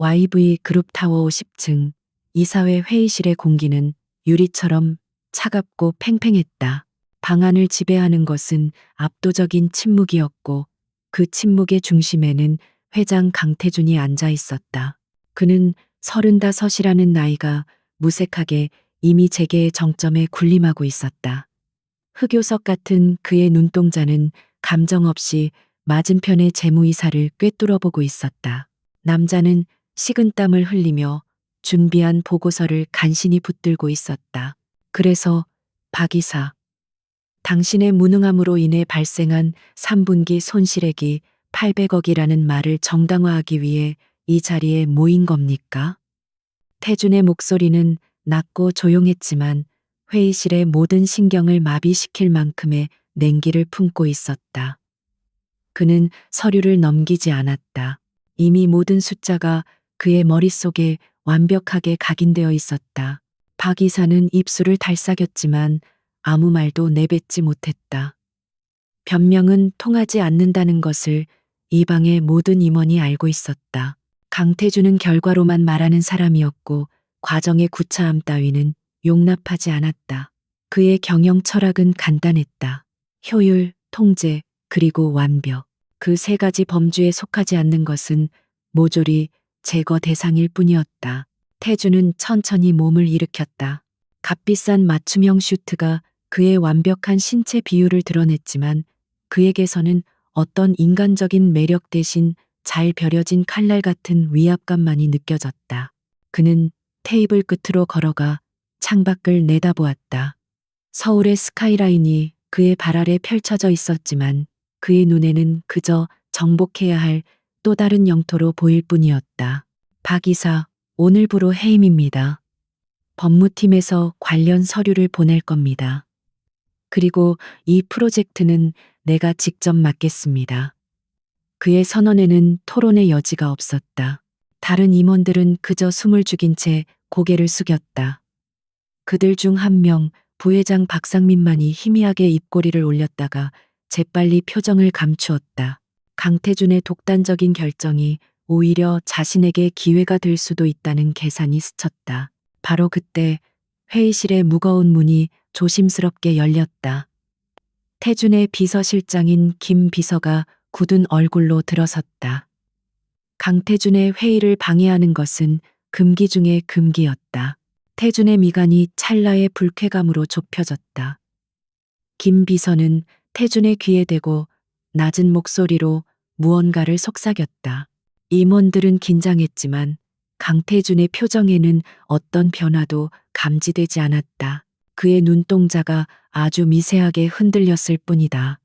YV 그룹타워 50층 이사회 회의실의 공기는 유리처럼 차갑고 팽팽했다. 방 안을 지배하는 것은 압도적인 침묵이었고 그 침묵의 중심에는 회장 강태준이 앉아 있었다. 그는 35이라는 나이가 무색하게 이미 재계의 정점에 군림하고 있었다. 흑요석 같은 그의 눈동자는 감정 없이 맞은편의 재무이사를 꿰뚫어보고 있었다. 남자는 식은땀을 흘리며 준비한 보고서를 간신히 붙들고 있었다. 그래서 박 이사, 당신의 무능함으로 인해 발생한 3분기 손실액이 800억이라는 말을 정당화하기 위해 이 자리에 모인 겁니까? 태준의 목소리는 낮고 조용했지만 회의실의 모든 신경을 마비시킬 만큼의 냉기를 품고 있었다. 그는 서류를 넘기지 않았다. 이미 모든 숫자가 그의 머릿속에 완벽하게 각인되어 있었다. 박 이사는 입술을 달싹였지만 아무 말도 내뱉지 못했다. 변명은 통하지 않는다는 것을 이 방의 모든 임원이 알고 있었다. 강태준은 결과로만 말하는 사람이었고 과정의 구차함 따위는 용납하지 않았다. 그의 경영 철학은 간단했다. 효율, 통제, 그리고 완벽. 그 세 가지 범주에 속하지 않는 것은 모조리 제거 대상일 뿐이었다. 태준은 천천히 몸을 일으켰다. 값비싼 맞춤형 슈트가 그의 완벽한 신체 비율을 드러냈지만 그에게서는 어떤 인간적인 매력 대신 잘 벼려진 칼날 같은 위압감만이 느껴졌다. 그는 테이블 끝으로 걸어가 창밖을 내다보았다. 서울의 스카이라인이 그의 발 아래 펼쳐져 있었지만 그의 눈에는 그저 정복해야 할 또 다른 영토로 보일 뿐이었다. 박 이사, 오늘부로 해임입니다. 법무팀에서 관련 서류를 보낼 겁니다. 그리고 이 프로젝트는 내가 직접 맡겠습니다. 그의 선언에는 토론의 여지가 없었다. 다른 임원들은 그저 숨을 죽인 채 고개를 숙였다. 그들 중 한 명, 부회장 박상민만이 희미하게 입꼬리를 올렸다가 재빨리 표정을 감추었다. 강태준의 독단적인 결정이 오히려 자신에게 기회가 될 수도 있다는 계산이 스쳤다. 바로 그때 회의실의 무거운 문이 조심스럽게 열렸다. 태준의 비서실장인 김 비서가 굳은 얼굴로 들어섰다. 강태준의 회의를 방해하는 것은 금기 중의 금기였다. 태준의 미간이 찰나의 불쾌감으로 좁혀졌다. 김 비서는 태준의 귀에 대고 낮은 목소리로 무언가를 속삭였다. 임원들은 긴장했지만 강태준의 표정에는 어떤 변화도 감지되지 않았다. 그의 눈동자가 아주 미세하게 흔들렸을 뿐이다.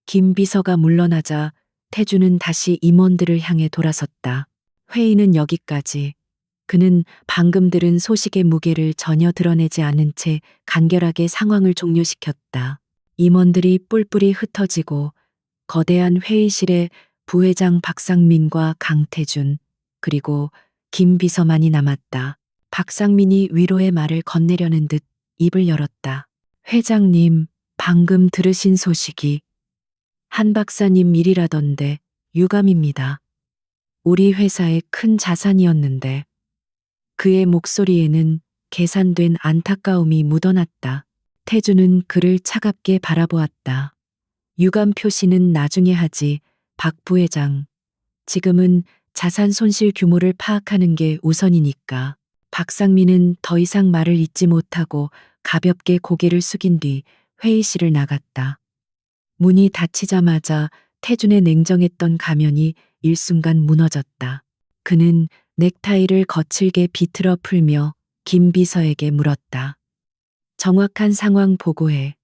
김 비서가 물러나자 태준은 다시 임원들을 향해 돌아섰다. 회의는 여기까지. 그는 방금 들은 소식의 무게를 전혀 드러내지 않은 채 간결하게 상황을 종료시켰다. 임원들이 뿔뿔이 흩어지고 거대한 회의실에 부회장 박상민과 강태준, 그리고 김 비서만이 남았다. 박상민이 위로의 말을 건네려는 듯 입을 열었다. 회장님, 방금 들으신 소식이 한 박사님 일이라던데 유감입니다. 우리 회사의 큰 자산이었는데. 그의 목소리에는 계산된 안타까움이 묻어났다. 태준은 그를 차갑게 바라보았다. 유감 표시는 나중에 하지, 박 부회장. 지금은 자산 손실 규모를 파악하는 게 우선이니까. 박상민은 더 이상 말을 잇지 못하고 가볍게 고개를 숙인 뒤 회의실을 나갔다. 문이 닫히자마자 태준의 냉정했던 가면이 일순간 무너졌다. 그는 넥타이를 거칠게 비틀어 풀며 김 비서에게 물었다. 정확한 상황 보고해.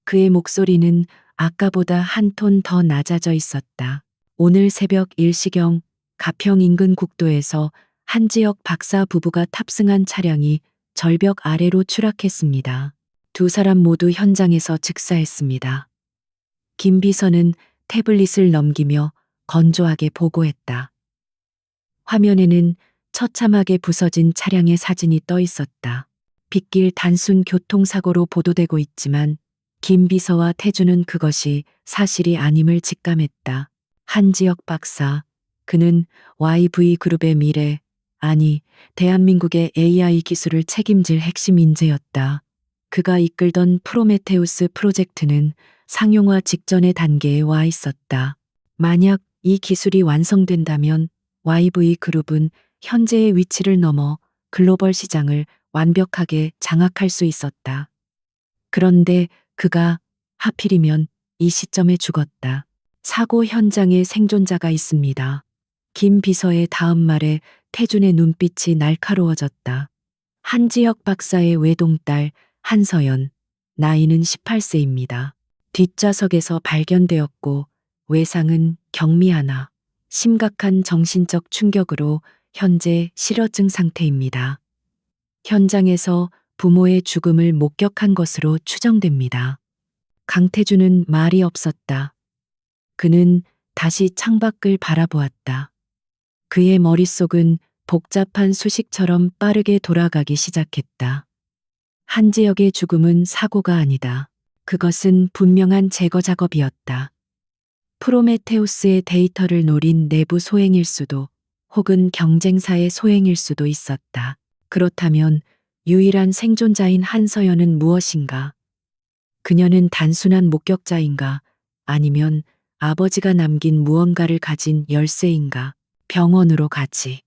그의 목소리는 아까보다 한 톤 더 낮아져 있었다. 오늘 새벽 1시경 가평 인근 국도에서 한지혁 박사 부부가 탑승한 차량이 절벽 아래로 추락했습니다. 두 사람 모두 현장에서 즉사했습니다. 김 비서는 태블릿을 넘기며 건조하게 보고했다. 화면에는 처참하게 부서진 차량의 사진이 떠 있었다. 빗길 단순 교통사고로 보도되고 있지만 김 비서와 태준은 그것이 사실이 아님을 직감했다. 한지혁 박사, 그는 YV그룹의 미래, 아니, 대한민국의 AI 기술을 책임질 핵심 인재였다. 그가 이끌던 프로메테우스 프로젝트는 상용화 직전의 단계에 와 있었다. 만약 이 기술이 완성된다면 YV그룹은 현재의 위치를 넘어 글로벌 시장을 완벽하게 장악할 수 있었다. 그런데 그가 하필이면 이 시점에 죽었다. 사고 현장에 생존자가 있습니다. 김 비서의 다음 말에 태준의 눈빛이 날카로워졌다. 한지혁 박사의 외동딸 한서연, 나이는 18세입니다. 뒷좌석에서 발견되었고 외상은 경미하나 심각한 정신적 충격으로 현재 실어증 상태입니다. 현장에서 부모의 죽음을 목격한 것으로 추정됩니다. 강태준은 말이 없었다. 그는 다시 창밖을 바라보았다. 그의 머릿속은 복잡한 수식처럼 빠르게 돌아가기 시작했다. 한지혁의 죽음은 사고가 아니다. 그것은 분명한 제거 작업이었다. 프로메테우스의 데이터를 노린 내부 소행일 수도 혹은 경쟁사의 소행일 수도 있었다. 그렇다면 유일한 생존자인 한서연은 무엇인가? 그녀는 단순한 목격자인가? 아니면 아버지가 남긴 무언가를 가진 열쇠인가? 병원으로 가지.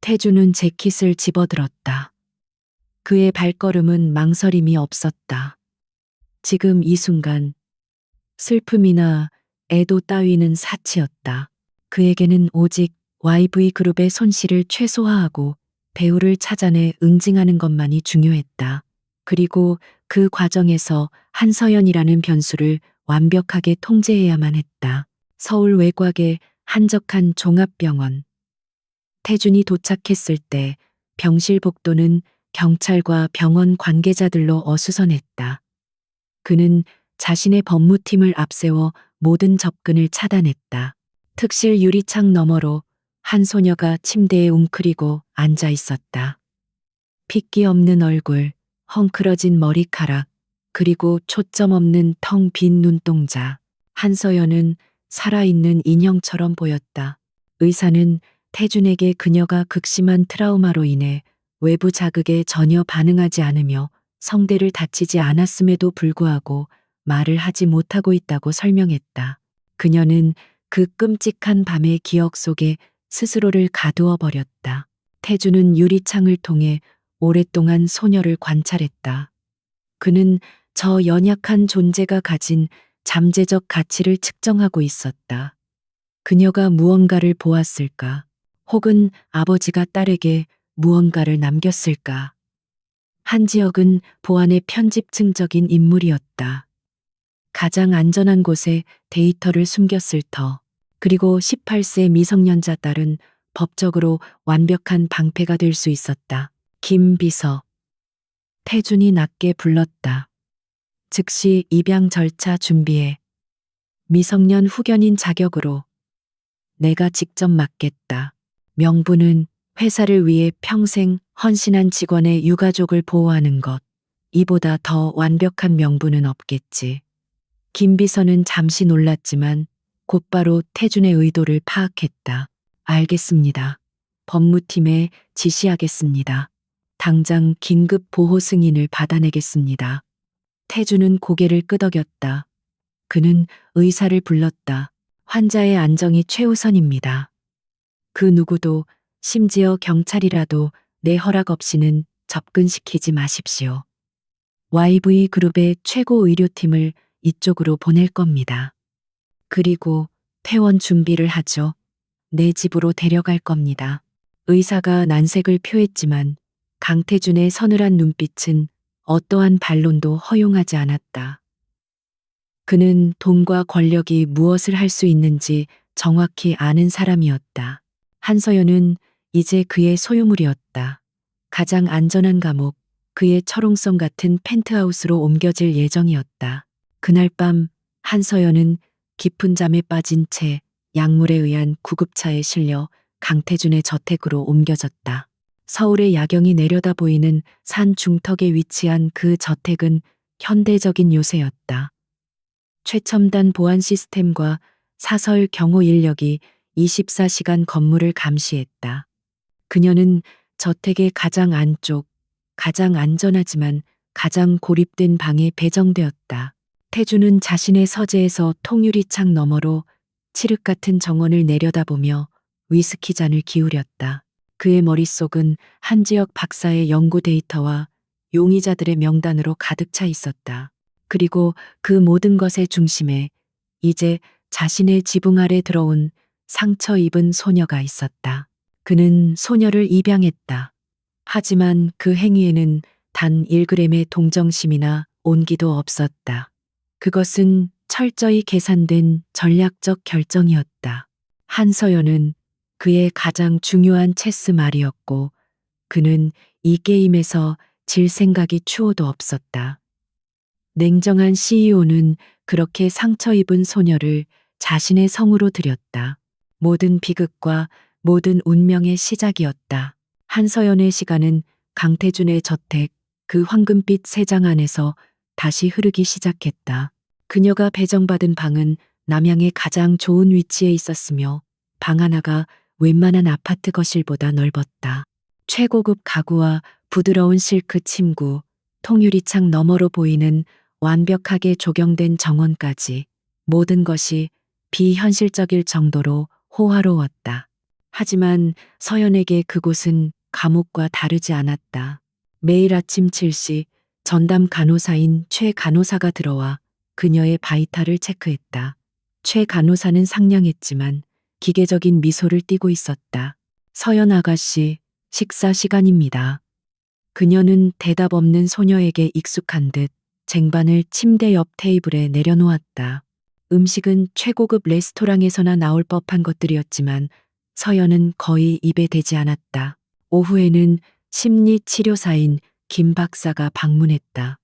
태주는 재킷을 집어들었다. 그의 발걸음은 망설임이 없었다. 지금 이 순간 슬픔이나 애도 따위는 사치였다. 그에게는 오직 YV그룹의 손실을 최소화하고 배우를 찾아내 응징하는 것만이 중요했다. 그리고 그 과정에서 한서연이라는 변수를 완벽하게 통제해야만 했다. 서울 외곽의 한적한 종합병원. 태준이 도착했을 때 병실 복도는 경찰과 병원 관계자들로 어수선했다. 그는 자신의 법무팀을 앞세워 모든 접근을 차단했다. 특실 유리창 너머로 한 소녀가 침대에 웅크리고 앉아 있었다. 핏기 없는 얼굴, 헝클어진 머리카락, 그리고 초점 없는 텅 빈 눈동자. 한서연은 살아있는 인형처럼 보였다. 의사는 태준에게 그녀가 극심한 트라우마로 인해 외부 자극에 전혀 반응하지 않으며 성대를 다치지 않았음에도 불구하고 말을 하지 못하고 있다고 설명했다. 그녀는 그 끔찍한 밤의 기억 속에 스스로를 가두어 버렸다. 태주는 유리창을 통해 오랫동안 소녀를 관찰했다. 그는 저 연약한 존재가 가진 잠재적 가치를 측정하고 있었다. 그녀가 무언가를 보았을까? 혹은 아버지가 딸에게 무언가를 남겼을까? 한지혁은 보안의 편집증적인 인물이었다. 가장 안전한 곳에 데이터를 숨겼을 터. 그리고 18세 미성년자 딸은 법적으로 완벽한 방패가 될 수 있었다. 김 비서. 태준이 낮게 불렀다. 즉시 입양 절차 준비해. 미성년 후견인 자격으로. 내가 직접 맡겠다. 명분은 회사를 위해 평생 헌신한 직원의 유가족을 보호하는 것. 이보다 더 완벽한 명분은 없겠지. 김 비서는 잠시 놀랐지만 곧바로 태준의 의도를 파악했다. 알겠습니다. 법무팀에 지시하겠습니다. 당장 긴급 보호 승인을 받아내겠습니다. 태준은 고개를 끄덕였다. 그는 의사를 불렀다. 환자의 안정이 최우선입니다. 그 누구도, 심지어 경찰이라도 내 허락 없이는 접근시키지 마십시오. YV그룹의 최고 의료팀을 이쪽으로 보낼 겁니다. 그리고 퇴원 준비를 하죠. 내 집으로 데려갈 겁니다. 의사가 난색을 표했지만 강태준의 서늘한 눈빛은 어떠한 반론도 허용하지 않았다. 그는 돈과 권력이 무엇을 할 수 있는지 정확히 아는 사람이었다. 한서연은 이제 그의 소유물이었다. 가장 안전한 감옥, 그의 철옹성 같은 펜트하우스로 옮겨질 예정이었다. 그날 밤 한서연은 깊은 잠에 빠진 채 약물에 의한 구급차에 실려 강태준의 저택으로 옮겨졌다. 서울의 야경이 내려다 보이는 산 중턱에 위치한 그 저택은 현대적인 요새였다. 최첨단 보안 시스템과 사설 경호 인력이 24시간 건물을 감시했다. 그녀는 저택의 가장 안쪽, 가장 안전하지만 가장 고립된 방에 배정되었다. 태주는 자신의 서재에서 통유리창 너머로 칠흑 같은 정원을 내려다보며 위스키 잔을 기울였다. 그의 머릿속은 한지혁 박사의 연구 데이터와 용의자들의 명단으로 가득 차 있었다. 그리고 그 모든 것의 중심에 이제 자신의 지붕 아래 들어온 상처 입은 소녀가 있었다. 그는 소녀를 입양했다. 하지만 그 행위에는 단 1g의 동정심이나 온기도 없었다. 그것은 철저히 계산된 전략적 결정이었다. 한서연은 그의 가장 중요한 체스 말이었고 그는 이 게임에서 질 생각이 추호도 없었다. 냉정한 CEO는 그렇게 상처 입은 소녀를 자신의 성으로 들였다. 모든 비극과 모든 운명의 시작이었다. 한서연의 시간은 강태준의 저택, 그 황금빛 세장 안에서 다시 흐르기 시작했다. 그녀가 배정받은 방은 남양의 가장 좋은 위치에 있었으며 방 하나가 웬만한 아파트 거실보다 넓었다. 최고급 가구와 부드러운 실크 침구, 통유리창 너머로 보이는 완벽하게 조경된 정원까지 모든 것이 비현실적일 정도로 호화로웠다. 하지만 서연에게 그곳은 감옥과 다르지 않았다. 매일 아침 7시 전담 간호사인 최 간호사가 들어와 그녀의 바이탈을 체크했다. 최 간호사는 상냥했지만 기계적인 미소를 띠고 있었다. 서연 아가씨, 식사 시간입니다. 그녀는 대답 없는 소녀에게 익숙한 듯 쟁반을 침대 옆 테이블에 내려놓았다. 음식은 최고급 레스토랑에서나 나올 법한 것들이었지만 서연은 거의 입에 대지 않았다. 오후에는 심리치료사인 김 박사가 방문했다.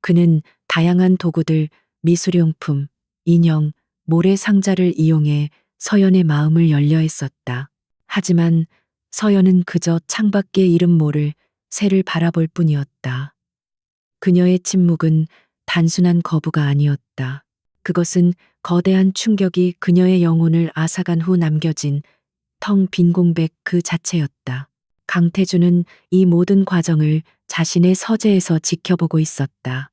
그는 다양한 도구들, 미술용품, 인형, 모래상자를 이용해 서연의 마음을 열려 했었다. 하지만 서연은 그저 창밖의 이름 모를 새를 바라볼 뿐이었다. 그녀의 침묵은 단순한 거부가 아니었다. 그것은 거대한 충격이 그녀의 영혼을 앗아간 후 남겨진 텅 빈 공백 그 자체였다. 강태준은 이 모든 과정을 자신의 서재에서 지켜보고 있었다.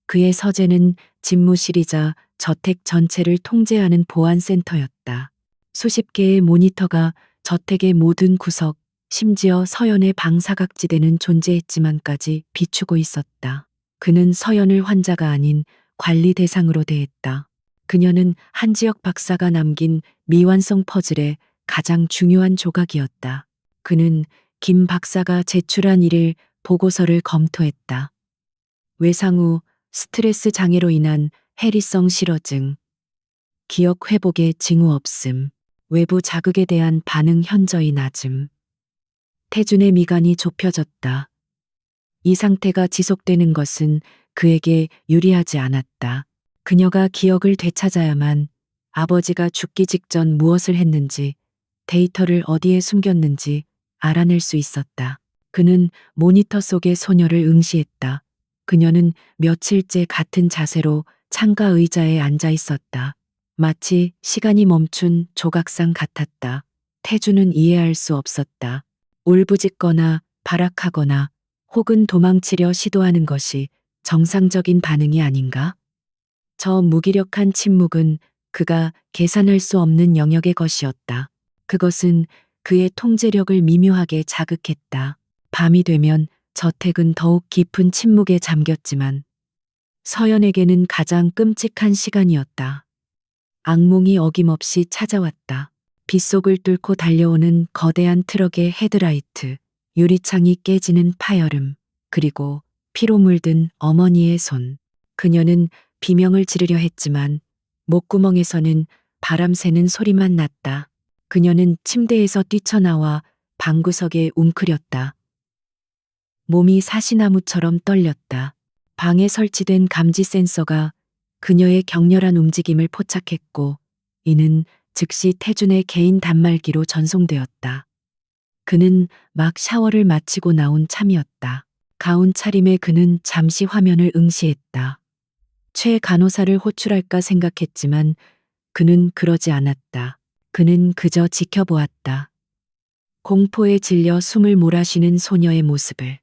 그의 서재는 집무실이자 저택 전체를 통제하는 보안센터였다. 수십 개의 모니터가 저택의 모든 구석, 심지어 서연의 방 사각지대는 존재했지만까지 비추고 있었다. 그는 서연을 환자가 아닌 관리 대상으로 대했다. 그녀는 한지혁 박사가 남긴 미완성 퍼즐의 가장 중요한 조각이었다. 그는 김 박사가 제출한 일일 보고서를 검토했다. 외상 후 스트레스 장애로 인한 해리성 실어증, 기억 회복의 징후 없음, 외부 자극에 대한 반응 현저히 낮음. 태준의 미간이 좁혀졌다. 이 상태가 지속되는 것은 그에게 유리하지 않았다. 그녀가 기억을 되찾아야만 아버지가 죽기 직전 무엇을 했는지, 데이터를 어디에 숨겼는지 알아낼 수 있었다. 그는 모니터 속의 소녀를 응시했다. 그녀는 며칠째 같은 자세로 창가 의자에 앉아 있었다. 마치 시간이 멈춘 조각상 같았다. 태주는 이해할 수 없었다. 울부짖거나 발악하거나 혹은 도망치려 시도하는 것이 정상적인 반응이 아닌가? 저 무기력한 침묵은 그가 계산할 수 없는 영역의 것이었다. 그것은 그의 통제력을 미묘하게 자극했다. 밤이 되면 저택은 더욱 깊은 침묵에 잠겼지만 서연에게는 가장 끔찍한 시간이었다. 악몽이 어김없이 찾아왔다. 빗속을 뚫고 달려오는 거대한 트럭의 헤드라이트, 유리창이 깨지는 파열음, 그리고 피로 물든 어머니의 손. 그녀는 비명을 지르려 했지만 목구멍에서는 바람 새는 소리만 났다. 그녀는 침대에서 뛰쳐나와 방구석에 웅크렸다. 몸이 사시나무처럼 떨렸다. 방에 설치된 감지 센서가 그녀의 격렬한 움직임을 포착했고 이는 즉시 태준의 개인 단말기로 전송되었다. 그는 막 샤워를 마치고 나온 참이었다. 가운 차림에 그는 잠시 화면을 응시했다. 최 간호사를 호출할까 생각했지만 그는 그러지 않았다. 그는 그저 지켜보았다. 공포에 질려 숨을 몰아쉬는 소녀의 모습을.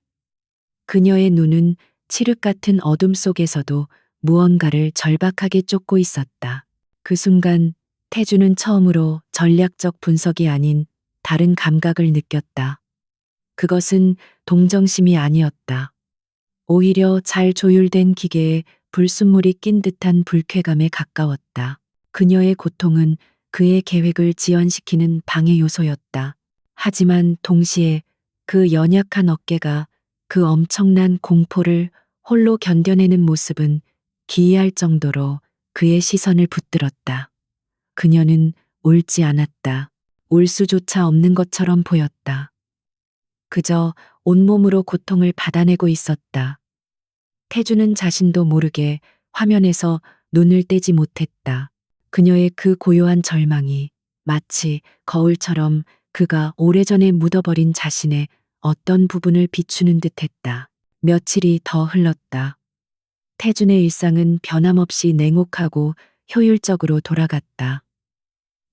그녀의 눈은 칠흑 같은 어둠 속에서도 무언가를 절박하게 쫓고 있었다. 그 순간 태주는 처음으로 전략적 분석이 아닌 다른 감각을 느꼈다. 그것은 동정심이 아니었다. 오히려 잘 조율된 기계에 불순물이 낀 듯한 불쾌감에 가까웠다. 그녀의 고통은 그의 계획을 지연시키는 방해 요소였다. 하지만 동시에 그 연약한 어깨가 그 엄청난 공포를 홀로 견뎌내는 모습은 기이할 정도로 그의 시선을 붙들었다. 그녀는 울지 않았다. 울 수조차 없는 것처럼 보였다. 그저 온몸으로 고통을 받아내고 있었다. 태주는 자신도 모르게 화면에서 눈을 떼지 못했다. 그녀의 그 고요한 절망이 마치 거울처럼 그가 오래전에 묻어버린 자신의 어떤 부분을 비추는 듯 했다. 며칠이 더 흘렀다. 태준의 일상은 변함없이 냉혹하고 효율적으로 돌아갔다.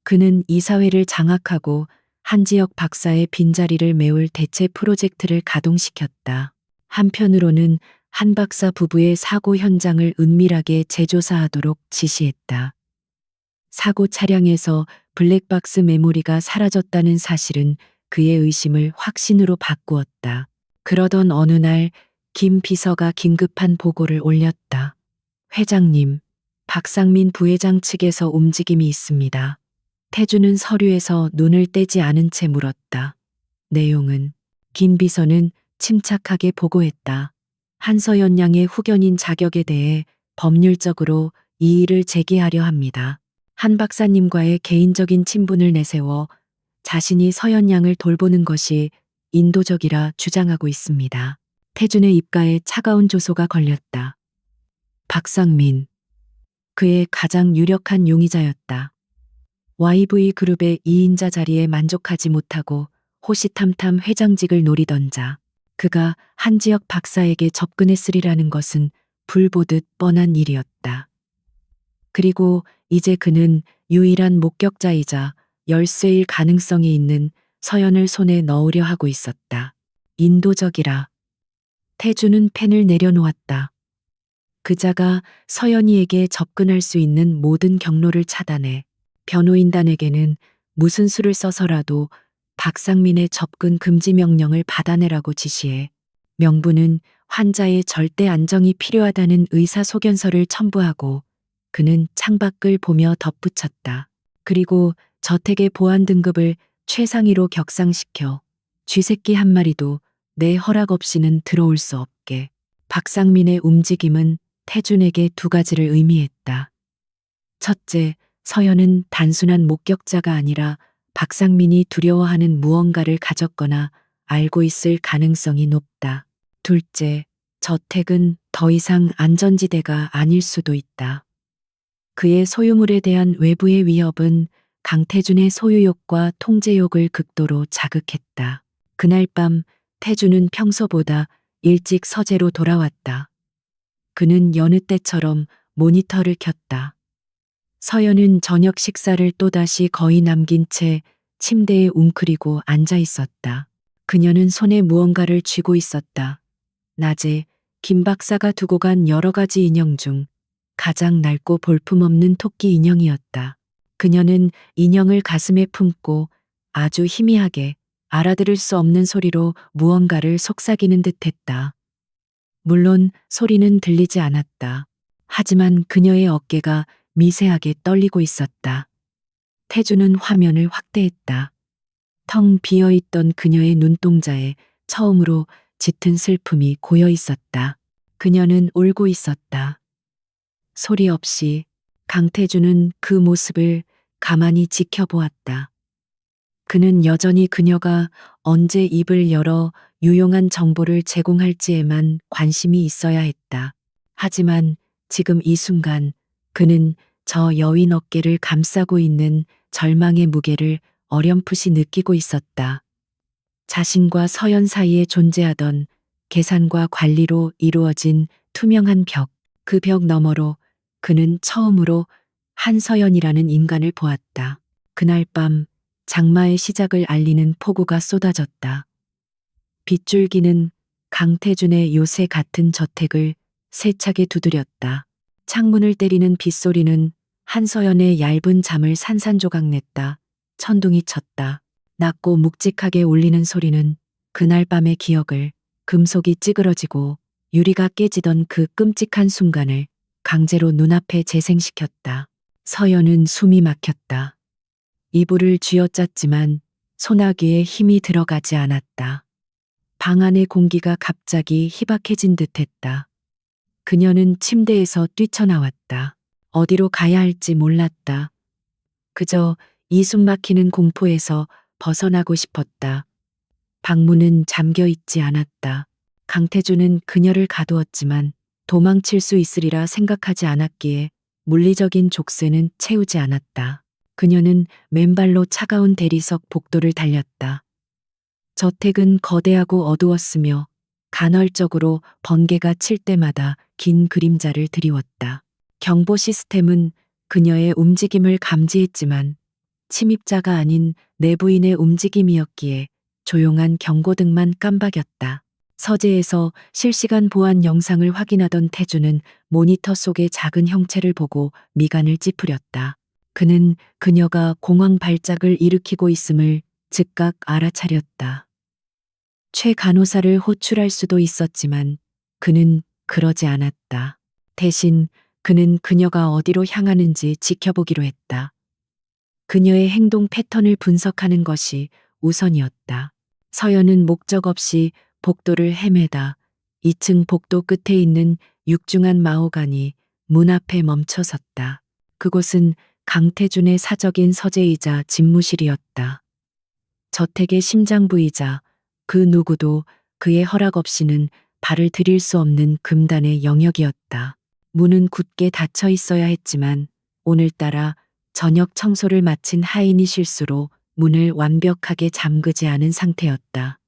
그는 이사회를 장악하고 한지혁 박사의 빈자리를 메울 대체 프로젝트를 가동시켰다. 한편으로는 한 박사 부부의 사고 현장을 은밀하게 재조사하도록 지시했다. 사고 차량에서 블랙박스 메모리가 사라졌다는 사실은 그의 의심을 확신으로 바꾸었다. 그러던 어느 날 김 비서가 긴급한 보고를 올렸다. 회장님, 박상민 부회장 측에서 움직임이 있습니다. 태주는 서류에서 눈을 떼지 않은 채 물었다. 내용은? 김 비서는 침착하게 보고했다. 한서연 양의 후견인 자격에 대해 법률적으로 이의를 제기하려 합니다. 한 박사님과의 개인적인 친분을 내세워 자신이 서연 양을 돌보는 것이 인도적이라 주장하고 있습니다. 태준의 입가에 차가운 조소가 걸렸다. 박상민. 그의 가장 유력한 용의자였다. YV그룹의 2인자 자리에 만족하지 못하고 호시탐탐 회장직을 노리던 자. 그가 한지혁 박사에게 접근했으리라는 것은 불보듯 뻔한 일이었다. 그리고 이제 그는 유일한 목격자이자 열쇠일 가능성이 있는 서연을 손에 넣으려 하고 있었다. 인도적이라. 태주는 펜을 내려놓았다. 그자가 서연이에게 접근할 수 있는 모든 경로를 차단해 변호인단에게는 무슨 수를 써서라도 박상민의 접근 금지 명령을 받아내라고 지시해 명부는 환자의 절대 안정이 필요하다는 의사소견서를 첨부하고 그는 창밖을 보며 덧붙였다. 그리고 저택의 보안 등급을 최상위로 격상시켜 쥐새끼 한 마리도 내 허락 없이는 들어올 수 없게. 박상민의 움직임은 태준에게 두 가지를 의미했다. 첫째, 서연은 단순한 목격자가 아니라 박상민이 두려워하는 무언가를 가졌거나 알고 있을 가능성이 높다. 둘째, 저택은 더 이상 안전지대가 아닐 수도 있다. 그의 소유물에 대한 외부의 위협은 강태준의 소유욕과 통제욕을 극도로 자극했다. 그날 밤 태준은 평소보다 일찍 서재로 돌아왔다. 그는 여느 때처럼 모니터를 켰다. 서연은 저녁 식사를 또다시 거의 남긴 채 침대에 웅크리고 앉아 있었다. 그녀는 손에 무언가를 쥐고 있었다. 낮에 김 박사가 두고 간 여러 가지 인형 중 가장 낡고 볼품없는 토끼 인형이었다. 그녀는 인형을 가슴에 품고 아주 희미하게 알아들을 수 없는 소리로 무언가를 속삭이는 듯했다. 물론 소리는 들리지 않았다. 하지만 그녀의 어깨가 미세하게 떨리고 있었다. 태주는 화면을 확대했다. 텅 비어있던 그녀의 눈동자에 처음으로 짙은 슬픔이 고여 있었다. 그녀는 울고 있었다. 소리 없이 강태주는 그 모습을 가만히 지켜보았다. 그는 여전히 그녀가 언제 입을 열어 유용한 정보를 제공할지에만 관심이 있어야 했다. 하지만 지금 이 순간 그는 저 여인 어깨를 감싸고 있는 절망의 무게를 어렴풋이 느끼고 있었다. 자신과 서연 사이에 존재하던 계산과 관리로 이루어진 투명한 벽, 그 벽 너머로 그는 처음으로 한서연이라는 인간을 보았다. 그날 밤 장마의 시작을 알리는 폭우가 쏟아졌다. 빗줄기는 강태준의 요새 같은 저택을 세차게 두드렸다. 창문을 때리는 빗소리는 한서연의 얇은 잠을 산산조각냈다. 천둥이 쳤다. 낮고 묵직하게 울리는 소리는 그날 밤의 기억을, 금속이 찌그러지고 유리가 깨지던 그 끔찍한 순간을 강제로 눈앞에 재생시켰다. 서연은 숨이 막혔다. 이불을 쥐어짰지만 소나기에 힘이 들어가지 않았다. 방 안의 공기가 갑자기 희박해진 듯했다. 그녀는 침대에서 뛰쳐나왔다. 어디로 가야 할지 몰랐다. 그저 이 숨막히는 공포에서 벗어나고 싶었다. 방문은 잠겨 있지 않았다. 강태준은 그녀를 가두었지만 도망칠 수 있으리라 생각하지 않았기에 물리적인 족쇄는 채우지 않았다. 그녀는 맨발로 차가운 대리석 복도를 달렸다. 저택은 거대하고 어두웠으며 간헐적으로 번개가 칠 때마다 긴 그림자를 드리웠다. 경보 시스템은 그녀의 움직임을 감지했지만 침입자가 아닌 내부인의 움직임이었기에 조용한 경고등만 깜박였다. 서재에서 실시간 보안 영상을 확인하던 태주는 모니터 속의 작은 형체를 보고 미간을 찌푸렸다. 그는 그녀가 공황 발작을 일으키고 있음을 즉각 알아차렸다. 최 간호사를 호출할 수도 있었지만 그는 그러지 않았다. 대신 그는 그녀가 어디로 향하는지 지켜보기로 했다. 그녀의 행동 패턴을 분석하는 것이 우선이었다. 서연은 목적 없이 복도를 헤매다 2층 복도 끝에 있는 육중한 마호간이 문 앞에 멈춰 섰다. 그곳은 강태준의 사적인 서재이자 집무실이었다. 저택의 심장부이자 그 누구도 그의 허락 없이는 발을 들일 수 없는 금단의 영역이었다. 문은 굳게 닫혀 있어야 했지만 오늘따라 저녁 청소를 마친 하인이 실수로 문을 완벽하게 잠그지 않은 상태였다.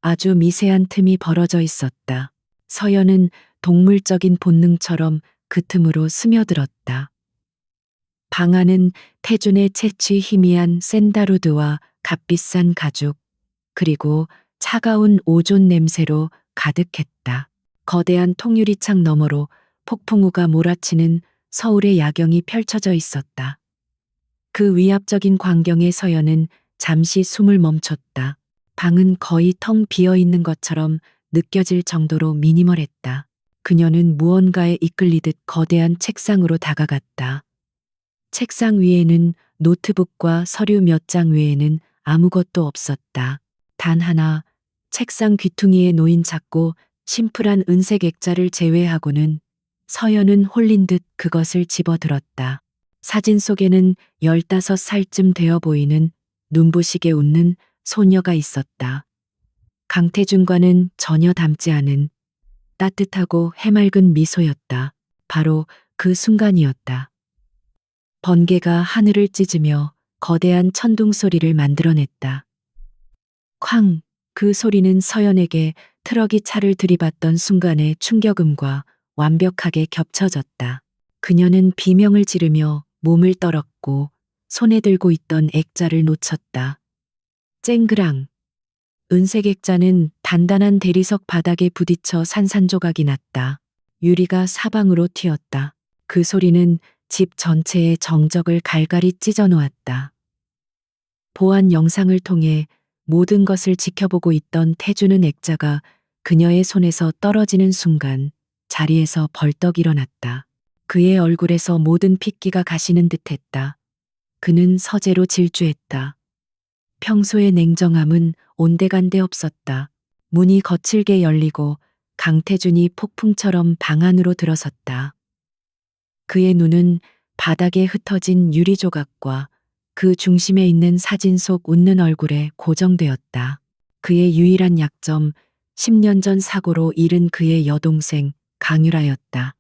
아주 미세한 틈이 벌어져 있었다. 서연은 동물적인 본능처럼 그 틈으로 스며들었다. 방 안은 태준의 채취 희미한 샌다루드와 값비싼 가죽, 그리고 차가운 오존 냄새로 가득했다. 거대한 통유리창 너머로 폭풍우가 몰아치는 서울의 야경이 펼쳐져 있었다. 그 위압적인 광경에 서연은 잠시 숨을 멈췄다. 방은 거의 텅 비어 있는 것처럼 느껴질 정도로 미니멀했다. 그녀는 무언가에 이끌리듯 거대한 책상으로 다가갔다. 책상 위에는 노트북과 서류 몇 장 외에는 아무것도 없었다. 단 하나, 책상 귀퉁이에 놓인 작고 심플한 은색 액자를 제외하고는 서연은 홀린 듯 그것을 집어들었다. 사진 속에는 15살쯤 되어 보이는 눈부시게 웃는 소녀가 있었다. 강태준과는 전혀 닮지 않은 따뜻하고 해맑은 미소였다. 바로 그 순간이었다. 번개가 하늘을 찢으며 거대한 천둥 소리를 만들어냈다. 쾅! 그 소리는 서연에게 트럭이 차를 들이받던 순간의 충격음과 완벽하게 겹쳐졌다. 그녀는 비명을 지르며 몸을 떨었고 손에 들고 있던 액자를 놓쳤다. 쨍그랑! 은색 액자는 단단한 대리석 바닥에 부딪혀 산산조각이 났다. 유리가 사방으로 튀었다. 그 소리는 집 전체의 정적을 갈갈이 찢어 놓았다. 보안 영상을 통해 모든 것을 지켜보고 있던 태주는 액자가 그녀의 손에서 떨어지는 순간 자리에서 벌떡 일어났다. 그의 얼굴에서 모든 핏기가 가시는 듯했다. 그는 서재로 질주했다. 평소의 냉정함은 온데간데 없었다. 문이 거칠게 열리고 강태준이 폭풍처럼 방 안으로 들어섰다. 그의 눈은 바닥에 흩어진 유리 조각과 그 중심에 있는 사진 속 웃는 얼굴에 고정되었다. 그의 유일한 약점, 10년 전 사고로 잃은 그의 여동생 강유라였다.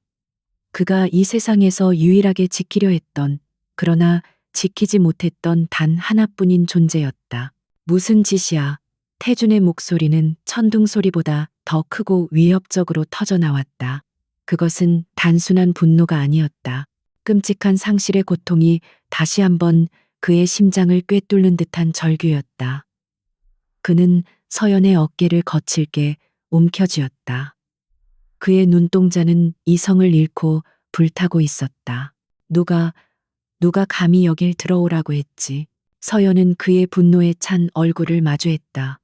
그가 이 세상에서 유일하게 지키려 했던, 그러나 지키지 못했던 단 하나뿐인 존재였다. 무슨 짓이야? 태준의 목소리는 천둥 소리보다 더 크고 위협적으로 터져 나왔다. 그것은 단순한 분노가 아니었다. 끔찍한 상실의 고통이 다시 한번 그의 심장을 꿰뚫는 듯한 절규였다. 그는 서연의 어깨를 거칠게 움켜쥐었다. 그의 눈동자는 이성을 잃고 불타고 있었다. 누가 감히 여길 들어오라고 했지. 서연은 그의 분노에 찬 얼굴을 마주했다.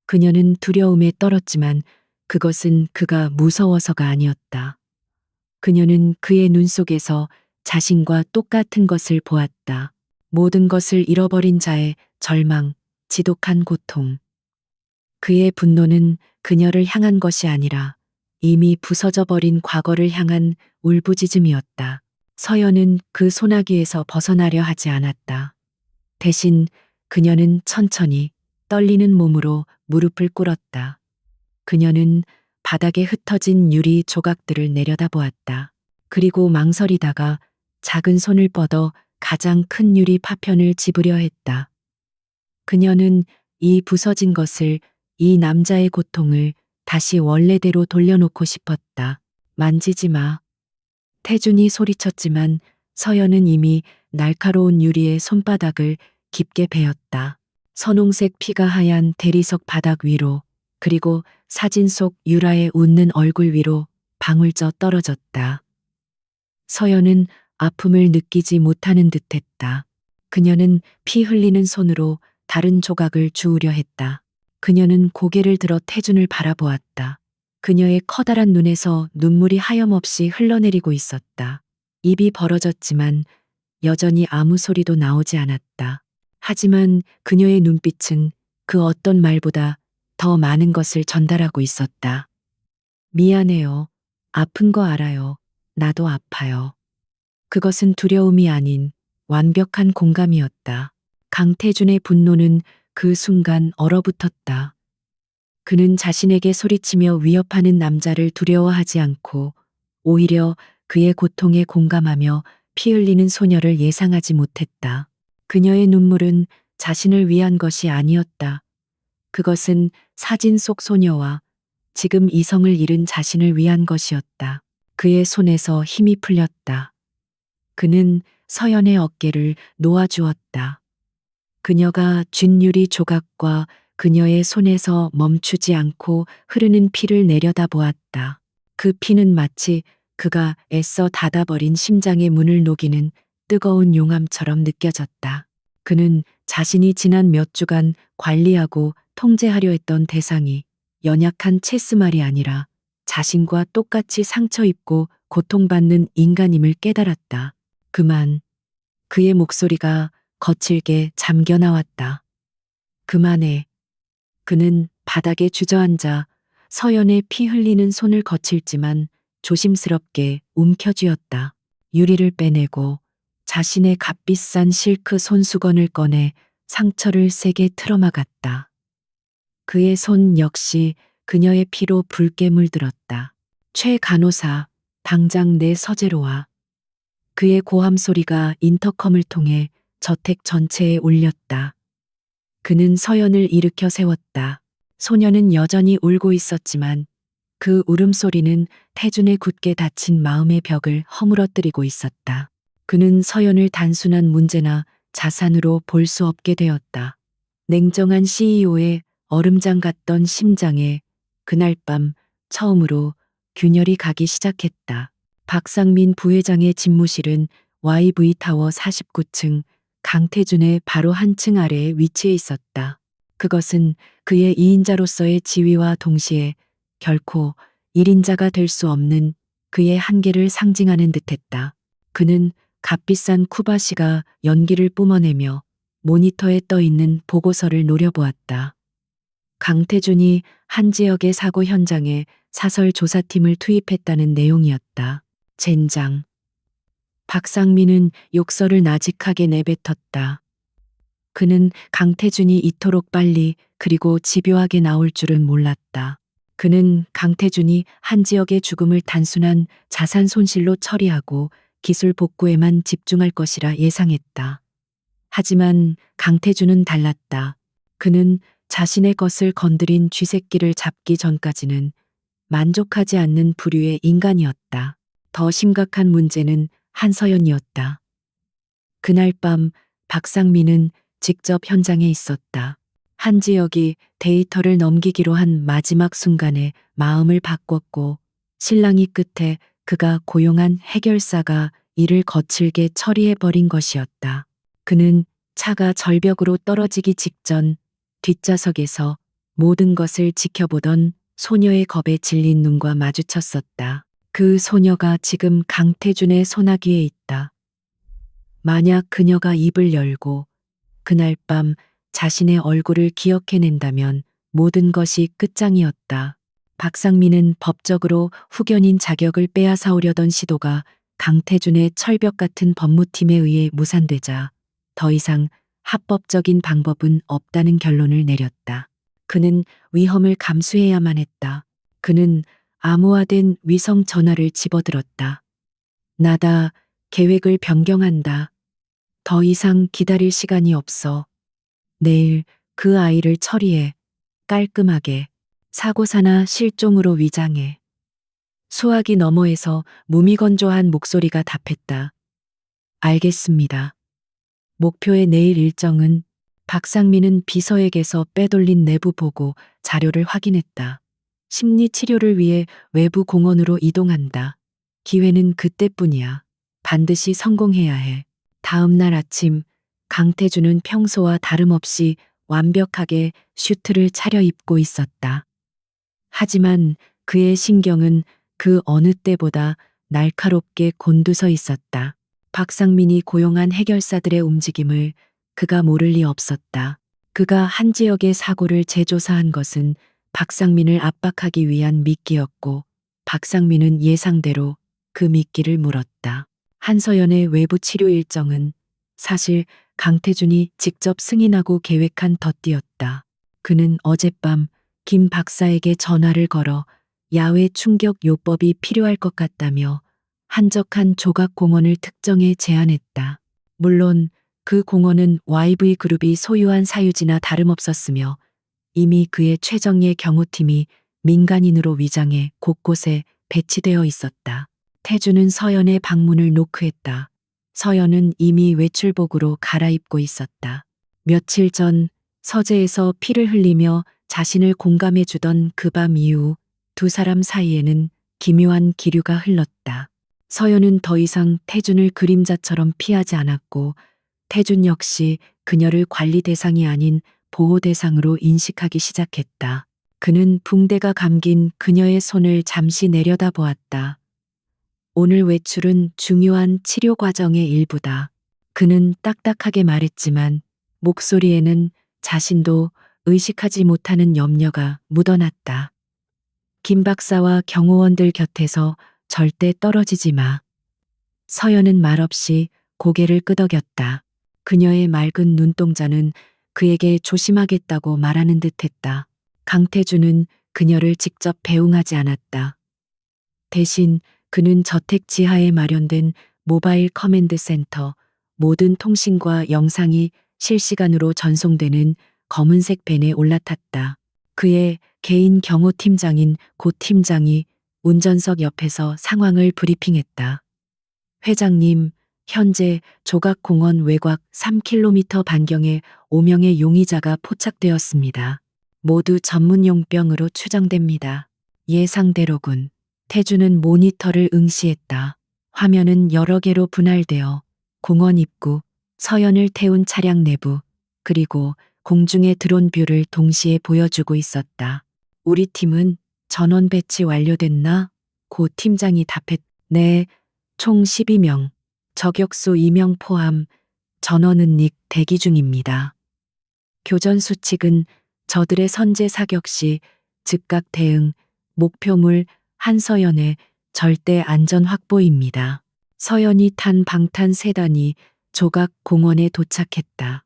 그녀는 두려움에 떨었지만 그것은 그가 무서워서가 아니었다. 그녀는 그의 눈 속에서 자신과 똑같은 것을 보았다. 모든 것을 잃어버린 자의 절망, 지독한 고통. 그의 분노는 그녀를 향한 것이 아니라 이미 부서져 버린 과거를 향한 울부짖음이었다. 서연은 그 소나기에서 벗어나려 하지 않았다. 대신 그녀는 천천히 떨리는 몸으로 무릎을 꿇었다. 그녀는 바닥에 흩어진 유리 조각들을 내려다보았다. 그리고 망설이다가 작은 손을 뻗어 가장 큰 유리 파편을 집으려 했다. 그녀는 이 부서진 것을, 이 남자의 고통을 다시 원래대로 돌려놓고 싶었다. 만지지 마. 태준이 소리쳤지만 서연은 이미 날카로운 유리의 손바닥을 깊게 베었다. 선홍색 피가 하얀 대리석 바닥 위로, 그리고 사진 속 유라의 웃는 얼굴 위로 방울져 떨어졌다. 서연은 아픔을 느끼지 못하는 듯했다. 그녀는 피 흘리는 손으로 다른 조각을 주우려 했다. 그녀는 고개를 들어 태준을 바라보았다. 그녀의 커다란 눈에서 눈물이 하염없이 흘러내리고 있었다. 입이 벌어졌지만 여전히 아무 소리도 나오지 않았다. 하지만 그녀의 눈빛은 그 어떤 말보다 더 많은 것을 전달하고 있었다. 미안해요. 아픈 거 알아요. 나도 아파요. 그것은 두려움이 아닌 완벽한 공감이었다. 강태준의 분노는 그 순간 얼어붙었다. 그는 자신에게 소리치며 위협하는 남자를 두려워하지 않고 오히려 그의 고통에 공감하며 피 흘리는 소녀를 예상하지 못했다. 그녀의 눈물은 자신을 위한 것이 아니었다. 그것은 사진 속 소녀와 지금 이성을 잃은 자신을 위한 것이었다. 그의 손에서 힘이 풀렸다. 그는 서연의 어깨를 놓아주었다. 그녀가 쥔 유리 조각과 그녀의 손에서 멈추지 않고 흐르는 피를 내려다보았다. 그 피는 마치 그가 애써 닫아버린 심장의 문을 녹이는 뜨거운 용암처럼 느껴졌다. 그는 자신이 지난 몇 주간 관리하고 통제하려 했던 대상이 연약한 체스말이 아니라 자신과 똑같이 상처 입고 고통받는 인간임을 깨달았다. 그만. 그의 목소리가 거칠게 잠겨 나왔다. 그만해. 그는 바닥에 주저앉아 서연의 피 흘리는 손을 거칠지만 조심스럽게 움켜쥐었다. 유리를 빼내고 자신의 값비싼 실크 손수건을 꺼내 상처를 세게 틀어막았다. 그의 손 역시 그녀의 피로 붉게 물들었다. 최 간호사, 당장 내 서재로 와. 그의 고함 소리가 인터컴을 통해 저택 전체에 울렸다. 그는 서연을 일으켜 세웠다. 소녀는 여전히 울고 있었지만 그 울음소리는 태준의 굳게 닫힌 마음의 벽을 허물어뜨리고 있었다. 그는 서연을 단순한 문제나 자산으로 볼 수 없게 되었다. 냉정한 CEO의 얼음장 같던 심장에 그날 밤 처음으로 균열이 가기 시작했다. 박상민 부회장의 집무실은 YV타워 49층 강태준의 바로 한 층 아래에 위치해 있었다. 그것은 그의 2인자로서의 지위와 동시에 결코 1인자가 될 수 없는 그의 한계를 상징하는 듯했다. 그는 값비싼 쿠바시가 연기를 뿜어내며 모니터에 떠 있는 보고서를 노려보았다. 강태준이 한 지역의 사고 현장에 사설 조사팀을 투입했다는 내용이었다. 젠장. 박상민은 욕설을 나직하게 내뱉었다. 그는 강태준이 이토록 빨리 그리고 집요하게 나올 줄은 몰랐다. 그는 강태준이 한 지역의 죽음을 단순한 자산 손실로 처리하고 기술 복구에만 집중할 것이라 예상했다. 하지만 강태준은 달랐다. 그는 자신의 것을 건드린 쥐새끼를 잡기 전까지는 만족하지 않는 부류의 인간이었다. 더 심각한 문제는 한서연이었다. 그날 밤 박상민은 직접 현장에 있었다. 한지혁이 데이터를 넘기기로 한 마지막 순간에 마음을 바꿨고 실랑이 끝에 그가 고용한 해결사가 이를 거칠게 처리해버린 것이었다. 그는 차가 절벽으로 떨어지기 직전 뒷좌석에서 모든 것을 지켜보던 소녀의 겁에 질린 눈과 마주쳤었다. 그 소녀가 지금 강태준의 소나기에 있다. 만약 그녀가 입을 열고 그날 밤 자신의 얼굴을 기억해낸다면 모든 것이 끝장이었다. 박상민은 법적으로 후견인 자격을 빼앗아오려던 시도가 강태준의 철벽 같은 법무팀에 의해 무산되자 더 이상 합법적인 방법은 없다는 결론을 내렸다. 그는 위험을 감수해야만 했다. 그는 암호화된 위성 전화를 집어들었다. 나다. 계획을 변경한다. 더 이상 기다릴 시간이 없어. 내일 그 아이를 처리해. 깔끔하게. 사고사나 실종으로 위장해. 수화기 너머에서 무미건조한 목소리가 답했다. 알겠습니다. 목표의 내일 일정은 박상민은 비서에게서 빼돌린 내부 보고 자료를 확인했다. 심리 치료를 위해 외부 공원으로 이동한다. 기회는 그때뿐이야. 반드시 성공해야 해. 다음 날 아침 강태준은 평소와 다름없이 완벽하게 슈트를 차려입고 있었다. 하지만 그의 신경은 그 어느 때보다 날카롭게 곤두서 있었다. 박상민이 고용한 해결사들의 움직임을 그가 모를 리 없었다. 그가 한지혁의 사고를 재조사한 것은 박상민을 압박하기 위한 미끼였고 박상민은 예상대로 그 미끼를 물었다. 한서연의 외부 치료 일정은 사실 강태준이 직접 승인하고 계획한 덧띠였다. 그는 어젯밤 김 박사에게 전화를 걸어 야외 충격 요법이 필요할 것 같다며 한적한 조각공원을 특정해 제안했다. 물론 그 공원은 YV그룹이 소유한 사유지나 다름없었으며 이미 그의 최정예 경호팀이 민간인으로 위장해 곳곳에 배치되어 있었다. 태주는 서연의 방문을 노크했다. 서연은 이미 외출복으로 갈아입고 있었다. 며칠 전 서재에서 피를 흘리며 자신을 공감해 주던 그 밤 이후 두 사람 사이에는 기묘한 기류가 흘렀다. 서연은 더 이상 태준을 그림자처럼 피하지 않았고 태준 역시 그녀를 관리 대상이 아닌 보호 대상으로 인식하기 시작했다. 그는 붕대가 감긴 그녀의 손을 잠시 내려다보았다. 오늘 외출은 중요한 치료 과정의 일부다. 그는 딱딱하게 말했지만 목소리에는 자신도 의식하지 못하는 염려가 묻어났다. 김 박사와 경호원들 곁에서 절대 떨어지지 마. 서연은 말없이 고개를 끄덕였다. 그녀의 맑은 눈동자는 그에게 조심하겠다고 말하는 듯했다. 강태준은 그녀를 직접 배웅하지 않았다. 대신 그는 저택 지하에 마련된 모바일 커맨드 센터, 모든 통신과 영상이 실시간으로 전송되는 검은색 밴에 올라탔다. 그의 개인 경호팀장인 고 팀장이 운전석 옆에서 상황을 브리핑했다. 회장님, 현재 조각공원 외곽 3km 반경에 5명의 용의자가 포착되었습니다. 모두 전문 용병으로 추정됩니다. 예상대로군. 태주는 모니터를 응시했다. 화면은 여러 개로 분할되어 공원 입구, 서연을 태운 차량 내부, 그리고 공중의 드론 뷰를 동시에 보여주고 있었다. 우리 팀은 전원 배치 완료됐나? 고 팀장이 답했. 네, 총 12명, 저격수 2명 포함 전원은닉 대기 중입니다. 교전 수칙은 저들의 선제 사격 시 즉각 대응, 목표물 한서연의 절대 안전 확보입니다. 서연이 탄 방탄 세단이 조각 공원에 도착했다.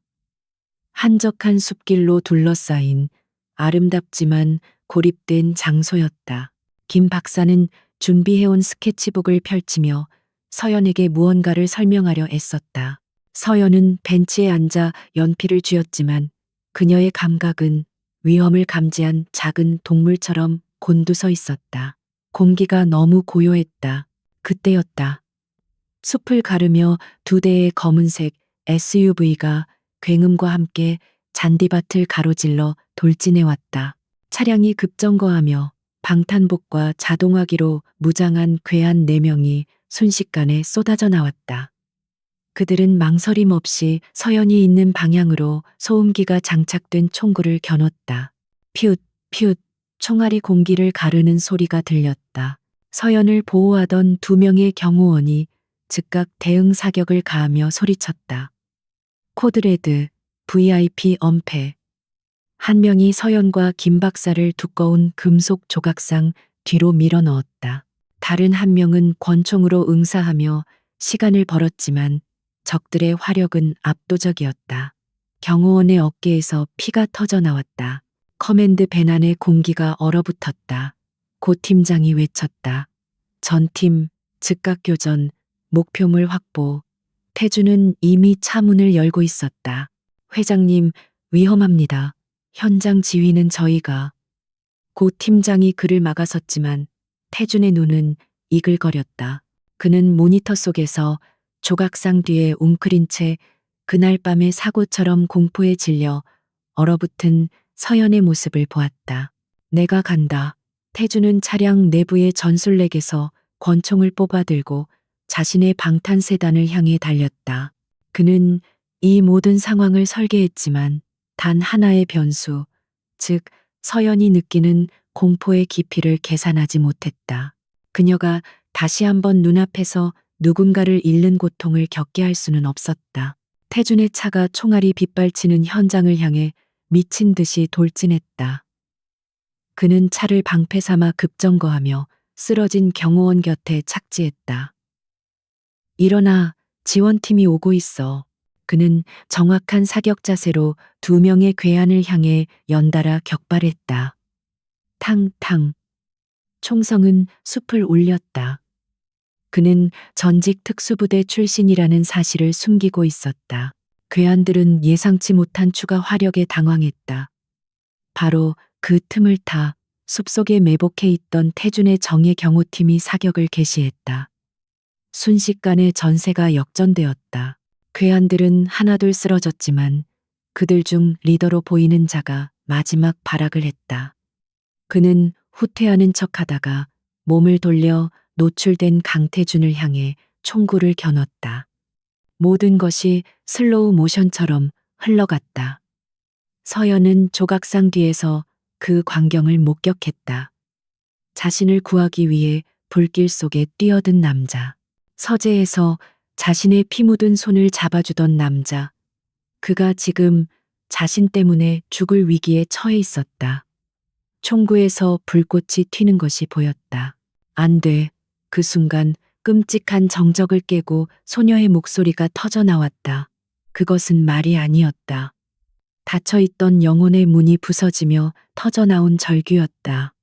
한적한 숲길로 둘러싸인 아름답지만 고립된 장소였다. 김 박사는 준비해온 스케치북을 펼치며 서연에게 무언가를 설명하려 애썼다. 서연은 벤치에 앉아 연필을 쥐었지만 그녀의 감각은 위험을 감지한 작은 동물처럼 곤두서 있었다. 공기가 너무 고요했다. 그때였다. 숲을 가르며 두 대의 검은색 SUV가 굉음과 함께 잔디밭을 가로질러 돌진해 왔다. 차량이 급정거하며 방탄복과 자동화기로 무장한 괴한 4명이 순식간에 쏟아져 나왔다. 그들은 망설임 없이 서연이 있는 방향으로 소음기가 장착된 총구를 겨눴다. 퓨, 퓨, 총알이 공기를 가르는 소리가 들렸다. 서연을 보호하던 2명의 경호원이 즉각 대응 사격을 가하며 소리쳤다. 코드레드, VIP 엄폐. 한 명이 서연과 김 박사를 두꺼운 금속 조각상 뒤로 밀어 넣었다. 다른 한 명은 권총으로 응사하며 시간을 벌었지만 적들의 화력은 압도적이었다. 경호원의 어깨에서 피가 터져 나왔다. 커맨드 밴 안에 공기가 얼어붙었다. 고 팀장이 외쳤다. 전팀, 즉각 교전, 목표물 확보. 태주는 이미 차문을 열고 있었다. 회장님, 위험합니다. 현장 지휘는 저희가. 고 팀장이 그를 막아섰지만 태준의 눈은 이글거렸다. 그는 모니터 속에서 조각상 뒤에 웅크린 채 그날 밤의 사고처럼 공포에 질려 얼어붙은 서연의 모습을 보았다. 내가 간다. 태준은 차량 내부의 전술렉에서 권총을 뽑아들고 자신의 방탄세단을 향해 달렸다. 그는 이 모든 상황을 설계했지만 단 하나의 변수, 즉 서연이 느끼는 공포의 깊이를 계산하지 못했다. 그녀가 다시 한번 눈앞에서 누군가를 잃는 고통을 겪게 할 수는 없었다. 태준의 차가 총알이 빗발치는 현장을 향해 미친 듯이 돌진했다. 그는 차를 방패 삼아 급정거하며 쓰러진 경호원 곁에 착지했다. 일어나, 지원팀이 오고 있어. 그는 정확한 사격 자세로 2명의 괴한을 향해 연달아 격발했다. 탕탕. 총성은 숲을 울렸다. 그는 전직 특수부대 출신이라는 사실을 숨기고 있었다. 괴한들은 예상치 못한 추가 화력에 당황했다. 바로 그 틈을 타 숲속에 매복해 있던 태준의 정예 경호팀이 사격을 개시했다. 순식간에 전세가 역전되었다. 괴한들은 하나둘 쓰러졌지만 그들 중 리더로 보이는 자가 마지막 발악을 했다. 그는 후퇴하는 척하다가 몸을 돌려 노출된 강태준을 향해 총구를 겨눴다. 모든 것이 슬로우 모션처럼 흘러갔다. 서연은 조각상 뒤에서 그 광경을 목격했다. 자신을 구하기 위해 불길 속에 뛰어든 남자. 서재에서 자신의 피 묻은 손을 잡아주던 남자. 그가 지금 자신 때문에 죽을 위기에 처해 있었다. 총구에서 불꽃이 튀는 것이 보였다. 안 돼. 그 순간 끔찍한 정적을 깨고 소녀의 목소리가 터져 나왔다. 그것은 말이 아니었다. 닫혀있던 영혼의 문이 부서지며 터져 나온 절규였다.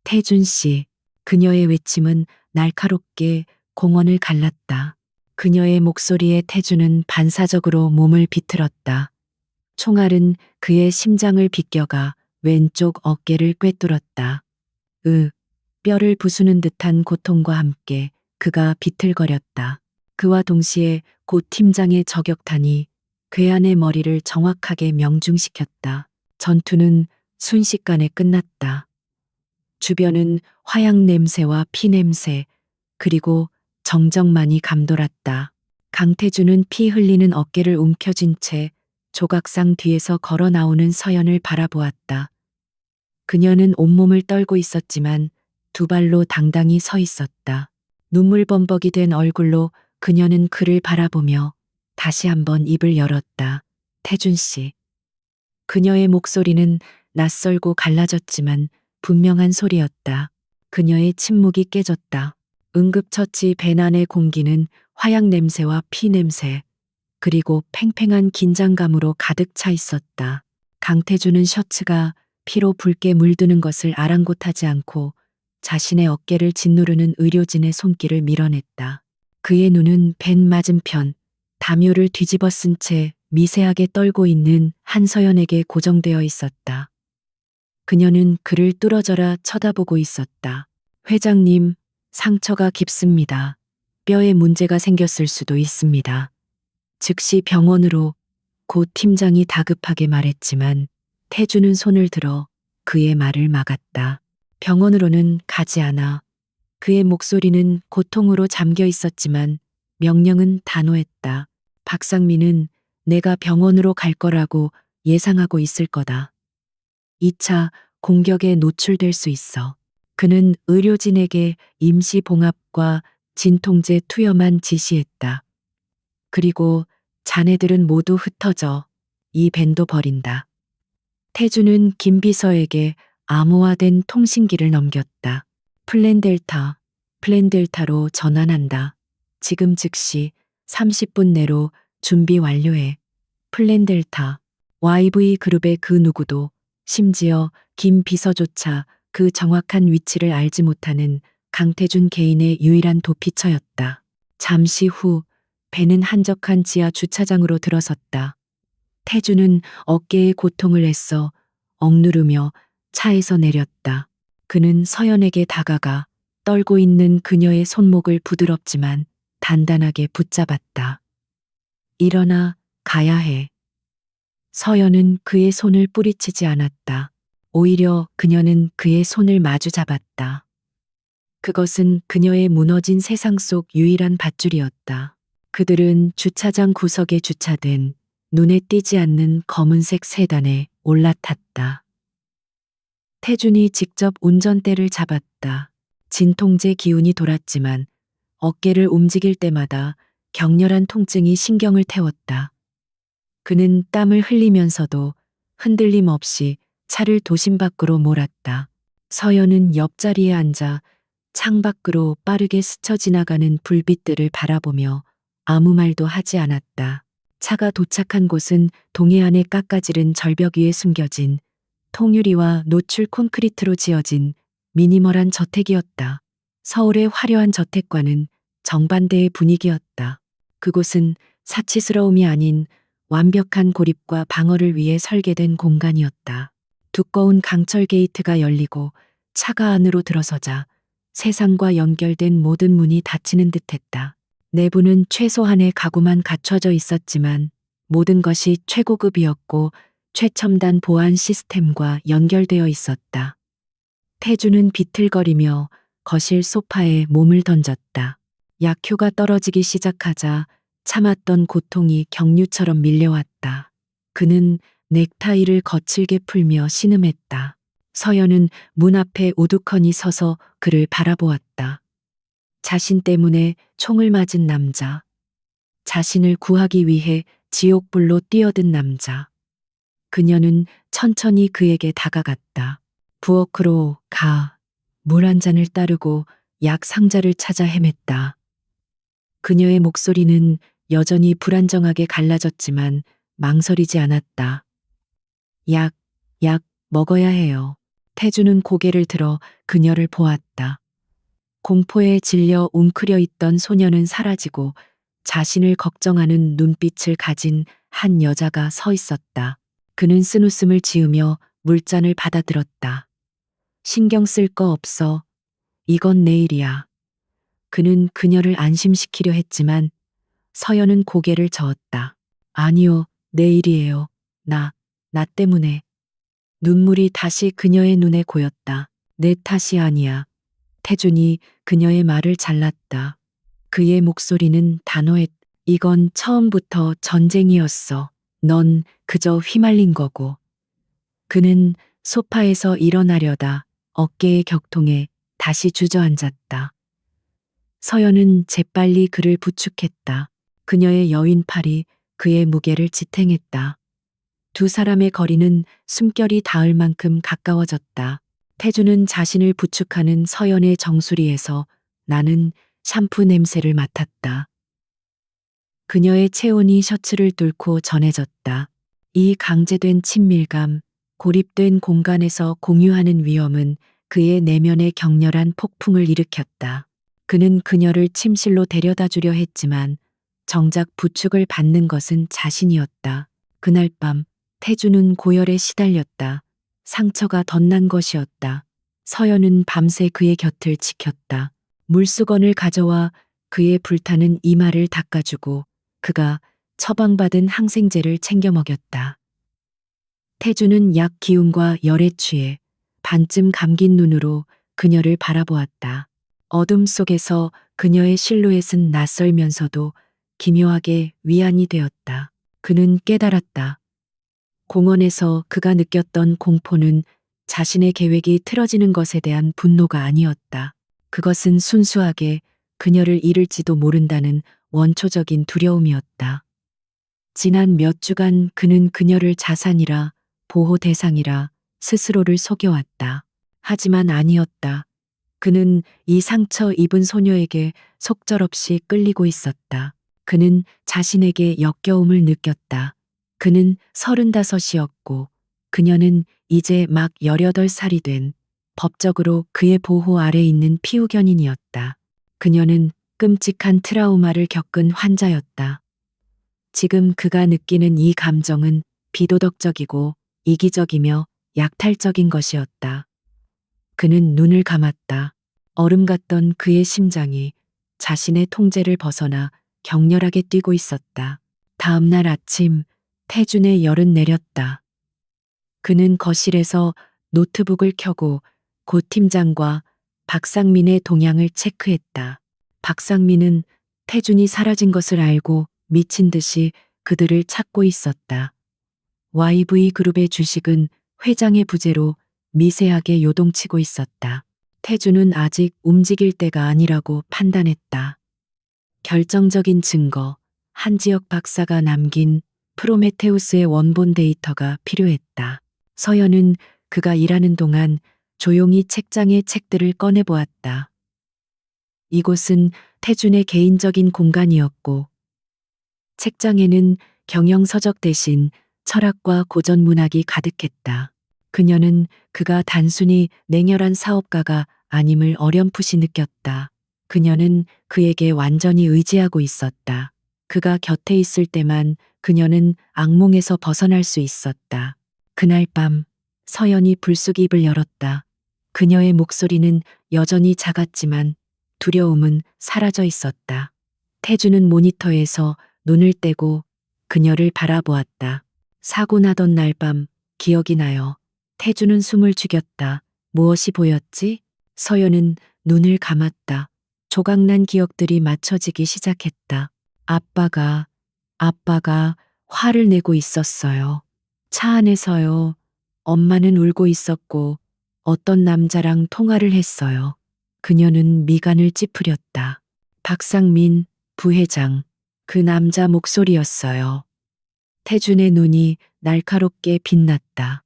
태준 씨. 그녀의 외침은 날카롭게 공원을 갈랐다. 그녀의 목소리에 태준은 반사적으로 몸을 비틀었다. 총알은 그의 심장을 비껴가 왼쪽 어깨를 꿰뚫었다. 뼈를 부수는 듯한 고통과 함께 그가 비틀거렸다. 그와 동시에 고 팀장의 저격탄이 괴한의 머리를 정확하게 명중시켰다. 전투는 순식간에 끝났다. 주변은 화약 냄새와 피 냄새, 그리고 정적만이 감돌았다. 강태준은 피 흘리는 어깨를 움켜쥔 채 조각상 뒤에서 걸어 나오는 서연을 바라보았다. 그녀는 온몸을 떨고 있었지만 2발로 당당히 서 있었다. 눈물범벅이 된 얼굴로 그녀는 그를 바라보며 다시 한번 입을 열었다. 태준 씨. 그녀의 목소리는 낯설고 갈라졌지만 분명한 소리였다. 그녀의 침묵이 깨졌다. 응급처치 밴 안의 공기는 화약 냄새와 피 냄새, 그리고 팽팽한 긴장감으로 가득 차 있었다. 강태준은 셔츠가 피로 붉게 물드는 것을 아랑곳하지 않고 자신의 어깨를 짓누르는 의료진의 손길을 밀어냈다. 그의 눈은 밴 맞은편, 담요를 뒤집어 쓴 채 미세하게 떨고 있는 한서연에게 고정되어 있었다. 그녀는 그를 뚫어져라 쳐다보고 있었다. 회장님, 상처가 깊습니다. 뼈에 문제가 생겼을 수도 있습니다. 즉시 병원으로. 고 팀장이 다급하게 말했지만 태주는 손을 들어 그의 말을 막았다. 병원으로는 가지 않아. 그의 목소리는 고통으로 잠겨 있었지만 명령은 단호했다. 박상민은 내가 병원으로 갈 거라고 예상하고 있을 거다. 2차 공격에 노출될 수 있어. 그는 의료진에게 임시 봉합과 진통제 투여만 지시했다. 그리고 자네들은 모두 흩어져 이 밴도 버린다. 태주는 김 비서에게 암호화된 통신기를 넘겼다. 플랜 델타로 전환한다. 지금 즉시 30분 내로 준비 완료해. 플랜 델타. YV 그룹의 그 누구도 심지어 김 비서조차 그 정확한 위치를 알지 못하는 강태준 개인의 유일한 도피처였다. 잠시 후 배는 한적한 지하 주차장으로 들어섰다. 태주는 어깨에 고통을 애써 억누르며 차에서 내렸다. 그는 서연에게 다가가 떨고 있는 그녀의 손목을 부드럽지만 단단하게 붙잡았다. 일어나 가야 해. 서연은 그의 손을 뿌리치지 않았다. 오히려 그녀는 그의 손을 마주 잡았다. 그것은 그녀의 무너진 세상 속 유일한 밧줄이었다. 그들은 주차장 구석에 주차된 눈에 띄지 않는 검은색 세단에 올라탔다. 태준이 직접 운전대를 잡았다. 진통제 기운이 돌았지만 어깨를 움직일 때마다 격렬한 통증이 신경을 태웠다. 그는 땀을 흘리면서도 흔들림 없이 차를 도심 밖으로 몰았다. 서연은 옆자리에 앉아 창밖으로 빠르게 스쳐 지나가는 불빛들을 바라보며 아무 말도 하지 않았다. 차가 도착한 곳은 동해안의 깎아지른 절벽 위에 숨겨진 통유리와 노출 콘크리트로 지어진 미니멀한 저택이었다. 서울의 화려한 저택과는 정반대의 분위기였다. 그곳은 사치스러움이 아닌 완벽한 고립과 방어를 위해 설계된 공간이었다. 두꺼운 강철 게이트가 열리고 차가 안으로 들어서자 세상과 연결된 모든 문이 닫히는 듯했다. 내부는 최소한의 가구만 갖춰져 있었지만 모든 것이 최고급이었고 최첨단 보안 시스템과 연결되어 있었다. 태주는 비틀거리며 거실 소파에 몸을 던졌다. 약효가 떨어지기 시작하자 참았던 고통이 경류처럼 밀려왔다. 그는 넥타이를 거칠게 풀며 신음했다. 서연은 문 앞에 우두커니 서서 그를 바라보았다. 자신 때문에 총을 맞은 남자. 자신을 구하기 위해 지옥불로 뛰어든 남자. 그녀는 천천히 그에게 다가갔다. 부엌으로 가. 물 한 잔을 따르고 약 상자를 찾아 헤맸다. 그녀의 목소리는 여전히 불안정하게 갈라졌지만 망설이지 않았다. 약 먹어야 해요. 태주는 고개를 들어 그녀를 보았다. 공포에 질려 웅크려 있던 소녀는 사라지고 자신을 걱정하는 눈빛을 가진 한 여자가 서 있었다. 그는 쓴웃음을 지으며 물잔을 받아들었다. 신경 쓸 거 없어. 이건 내일이야. 그는 그녀를 안심시키려 했지만 서연은 고개를 저었다. 아니요, 내일이에요. 나 때문에. 눈물이 다시 그녀의 눈에 고였다. 내 탓이 아니야. 태준이 그녀의 말을 잘랐다. 그의 목소리는 단호했. 이건 처음부터 전쟁이었어. 넌 그저 휘말린 거고. 그는 소파에서 일어나려다 어깨의 격통에 다시 주저앉았다. 서연은 재빨리 그를 부축했다. 그녀의 여윈 팔이 그의 무게를 지탱했다. 두 사람의 거리는 숨결이 닿을 만큼 가까워졌다. 태주는 자신을 부축하는 서연의 정수리에서 나는 샴푸 냄새를 맡았다. 그녀의 체온이 셔츠를 뚫고 전해졌다. 이 강제된 친밀감, 고립된 공간에서 공유하는 위험은 그의 내면에 격렬한 폭풍을 일으켰다. 그는 그녀를 침실로 데려다 주려 했지만 정작 부축을 받는 것은 자신이었다. 그날 밤 태주는 고열에 시달렸다. 상처가 덧난 것이었다. 서연은 밤새 그의 곁을 지켰다. 물수건을 가져와 그의 불타는 이마를 닦아주고 그가 처방받은 항생제를 챙겨 먹였다. 태주는 약 기운과 열에 취해 반쯤 감긴 눈으로 그녀를 바라보았다. 어둠 속에서 그녀의 실루엣은 낯설면서도 기묘하게 위안이 되었다. 그는 깨달았다. 공원에서 그가 느꼈던 공포는 자신의 계획이 틀어지는 것에 대한 분노가 아니었다. 그것은 순수하게 그녀를 잃을지도 모른다는 원초적인 두려움이었다. 지난 몇 주간 그는 그녀를 자산이라, 보호 대상이라 스스로를 속여왔다. 하지만 아니었다. 그는 이 상처 입은 소녀에게 속절없이 끌리고 있었다. 그는 자신에게 역겨움을 느꼈다. 그는 35이었고 그녀는 이제 막 18살이 된 법적으로 그의 보호 아래 있는 피후견인이었다. 그녀는 끔찍한 트라우마를 겪은 환자였다. 지금 그가 느끼는 이 감정은 비도덕적이고 이기적이며 약탈적인 것이었다. 그는 눈을 감았다. 얼음 같던 그의 심장이 자신의 통제를 벗어나 격렬하게 뛰고 있었다. 다음 날 아침 태준의 열은 내렸다. 그는 거실에서 노트북을 켜고 고 팀장과 박상민의 동향을 체크했다. 박상민은 태준이 사라진 것을 알고 미친 듯이 그들을 찾고 있었다. YV그룹의 주식은 회장의 부재로 미세하게 요동치고 있었다. 태준은 아직 움직일 때가 아니라고 판단했다. 결정적인 증거, 한지혁 박사가 남긴 프로메테우스의 원본 데이터가 필요했다. 서연은 그가 일하는 동안 조용히 책장의 책들을 꺼내보았다. 이곳은 태준의 개인적인 공간이었고, 책장에는 경영서적 대신 철학과 고전 문학이 가득했다. 그녀는 그가 단순히 냉혈한 사업가가 아님을 어렴풋이 느꼈다. 그녀는 그에게 완전히 의지하고 있었다. 그가 곁에 있을 때만 그녀는 악몽에서 벗어날 수 있었다. 그날 밤 서연이 불쑥 입을 열었다. 그녀의 목소리는 여전히 작았지만 두려움은 사라져 있었다. 태주는 모니터에서 눈을 떼고 그녀를 바라보았다. 사고 나던 날 밤 기억이 나요. 태주는 숨을 죽였다. 무엇이 보였지? 서연은 눈을 감았다. 조각난 기억들이 맞춰지기 시작했다. 아빠가 화를 내고 있었어요. 차 안에서요. 엄마는 울고 있었고 어떤 남자랑 통화를 했어요. 그녀는 미간을 찌푸렸다. 박상민 부회장. 그 남자 목소리였어요. 태준의 눈이 날카롭게 빛났다.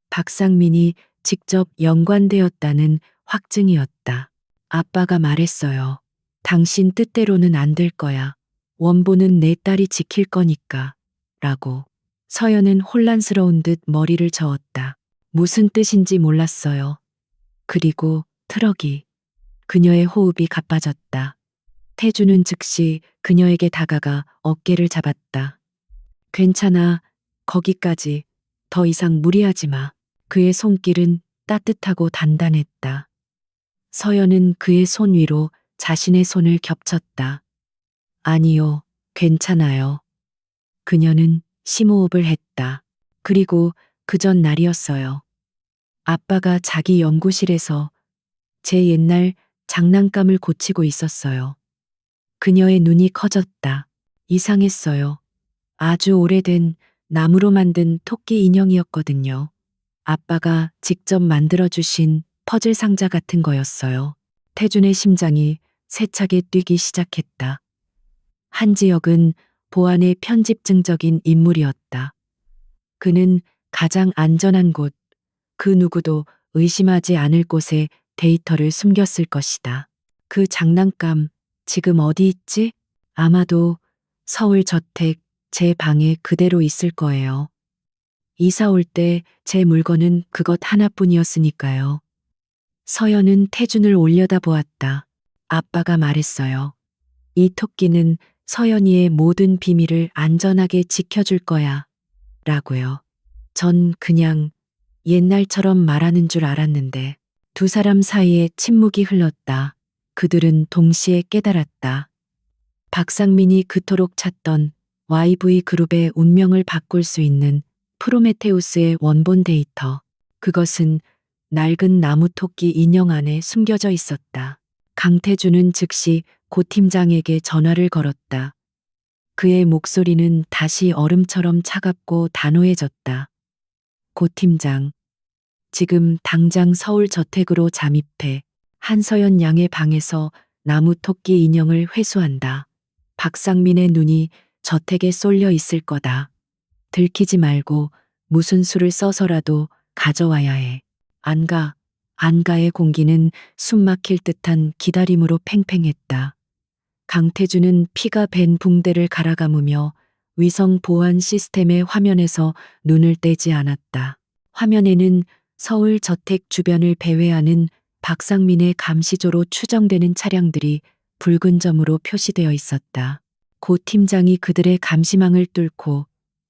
박상민이 직접 연관되었다는 확증이었다. 아빠가 말했어요. 당신 뜻대로는 안 될 거야. 원본은 내 딸이 지킬 거니까. 라고. 서연은 혼란스러운 듯 머리를 저었다. 무슨 뜻인지 몰랐어요. 그리고 트럭이. 그녀의 호흡이 가빠졌다. 태주는 즉시 그녀에게 다가가 어깨를 잡았다. 괜찮아. 거기까지. 더 이상 무리하지 마. 그의 손길은 따뜻하고 단단했다. 서연은 그의 손 위로 자신의 손을 겹쳤다. 아니요, 괜찮아요. 그녀는 심호흡을 했다. 그리고 그 전 날이었어요. 아빠가 자기 연구실에서 제 옛날 장난감을 고치고 있었어요. 그녀의 눈이 커졌다. 이상했어요. 아주 오래된 나무로 만든 토끼 인형이었거든요. 아빠가 직접 만들어주신 퍼즐 상자 같은 거였어요. 태준의 심장이 세차게 뛰기 시작했다. 한지혁은 보안의 편집증적인 인물이었다. 그는 가장 안전한 곳, 그 누구도 의심하지 않을 곳에 데이터를 숨겼을 것이다. 그 장난감 지금 어디 있지? 아마도 서울 저택 제 방에 그대로 있을 거예요. 이사 올 때 제 물건은 그것 하나뿐이었으니까요. 서연은 태준을 올려다보았다. 아빠가 말했어요. 이 토끼는 서연이의 모든 비밀을 안전하게 지켜줄 거야. 라고요. 전 그냥 옛날처럼 말하는 줄 알았는데 두 사람 사이에 침묵이 흘렀다. 그들은 동시에 깨달았다. 박상민이 그토록 찾던 YV 그룹의 운명을 바꿀 수 있는 프로메테우스의 원본 데이터. 그것은 낡은 나무 토끼 인형 안에 숨겨져 있었다. 강태준은 즉시 고 팀장에게 전화를 걸었다. 그의 목소리는 다시 얼음처럼 차갑고 단호해졌다. 고 팀장, 지금 당장 서울 저택으로 잠입해 한서연 양의 방에서 나무 토끼 인형을 회수한다. 박상민의 눈이 저택에 쏠려 있을 거다. 들키지 말고 무슨 수를 써서라도 가져와야 해. 안 가. 안가의 공기는 숨 막힐 듯한 기다림으로 팽팽했다. 강태준은 피가 밴 붕대를 갈아감으며 위성 보안 시스템의 화면에서 눈을 떼지 않았다. 화면에는 서울 저택 주변을 배회하는 박상민의 감시조로 추정되는 차량들이 붉은 점으로 표시되어 있었다. 고 팀장이 그들의 감시망을 뚫고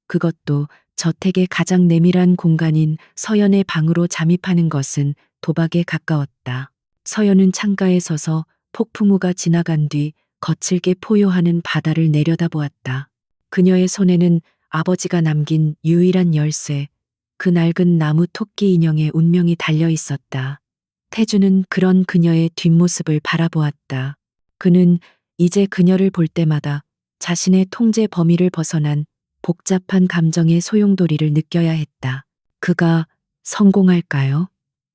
그것도 저택의 가장 내밀한 공간인 서연의 방으로 잠입하는 것은 도박에 가까웠다. 서연은 창가에 서서 폭풍우가 지나간 뒤 거칠게 포효하는 바다를 내려다보았다. 그녀의 손에는 아버지가 남긴 유일한 열쇠, 그 낡은 나무 토끼 인형의 운명이 달려 있었다. 태주는 그런 그녀의 뒷모습을 바라보았다. 그는 이제 그녀를 볼 때마다 자신의 통제 범위를 벗어난 복잡한 감정의 소용돌이를 느껴야 했다. 그가 성공할까요?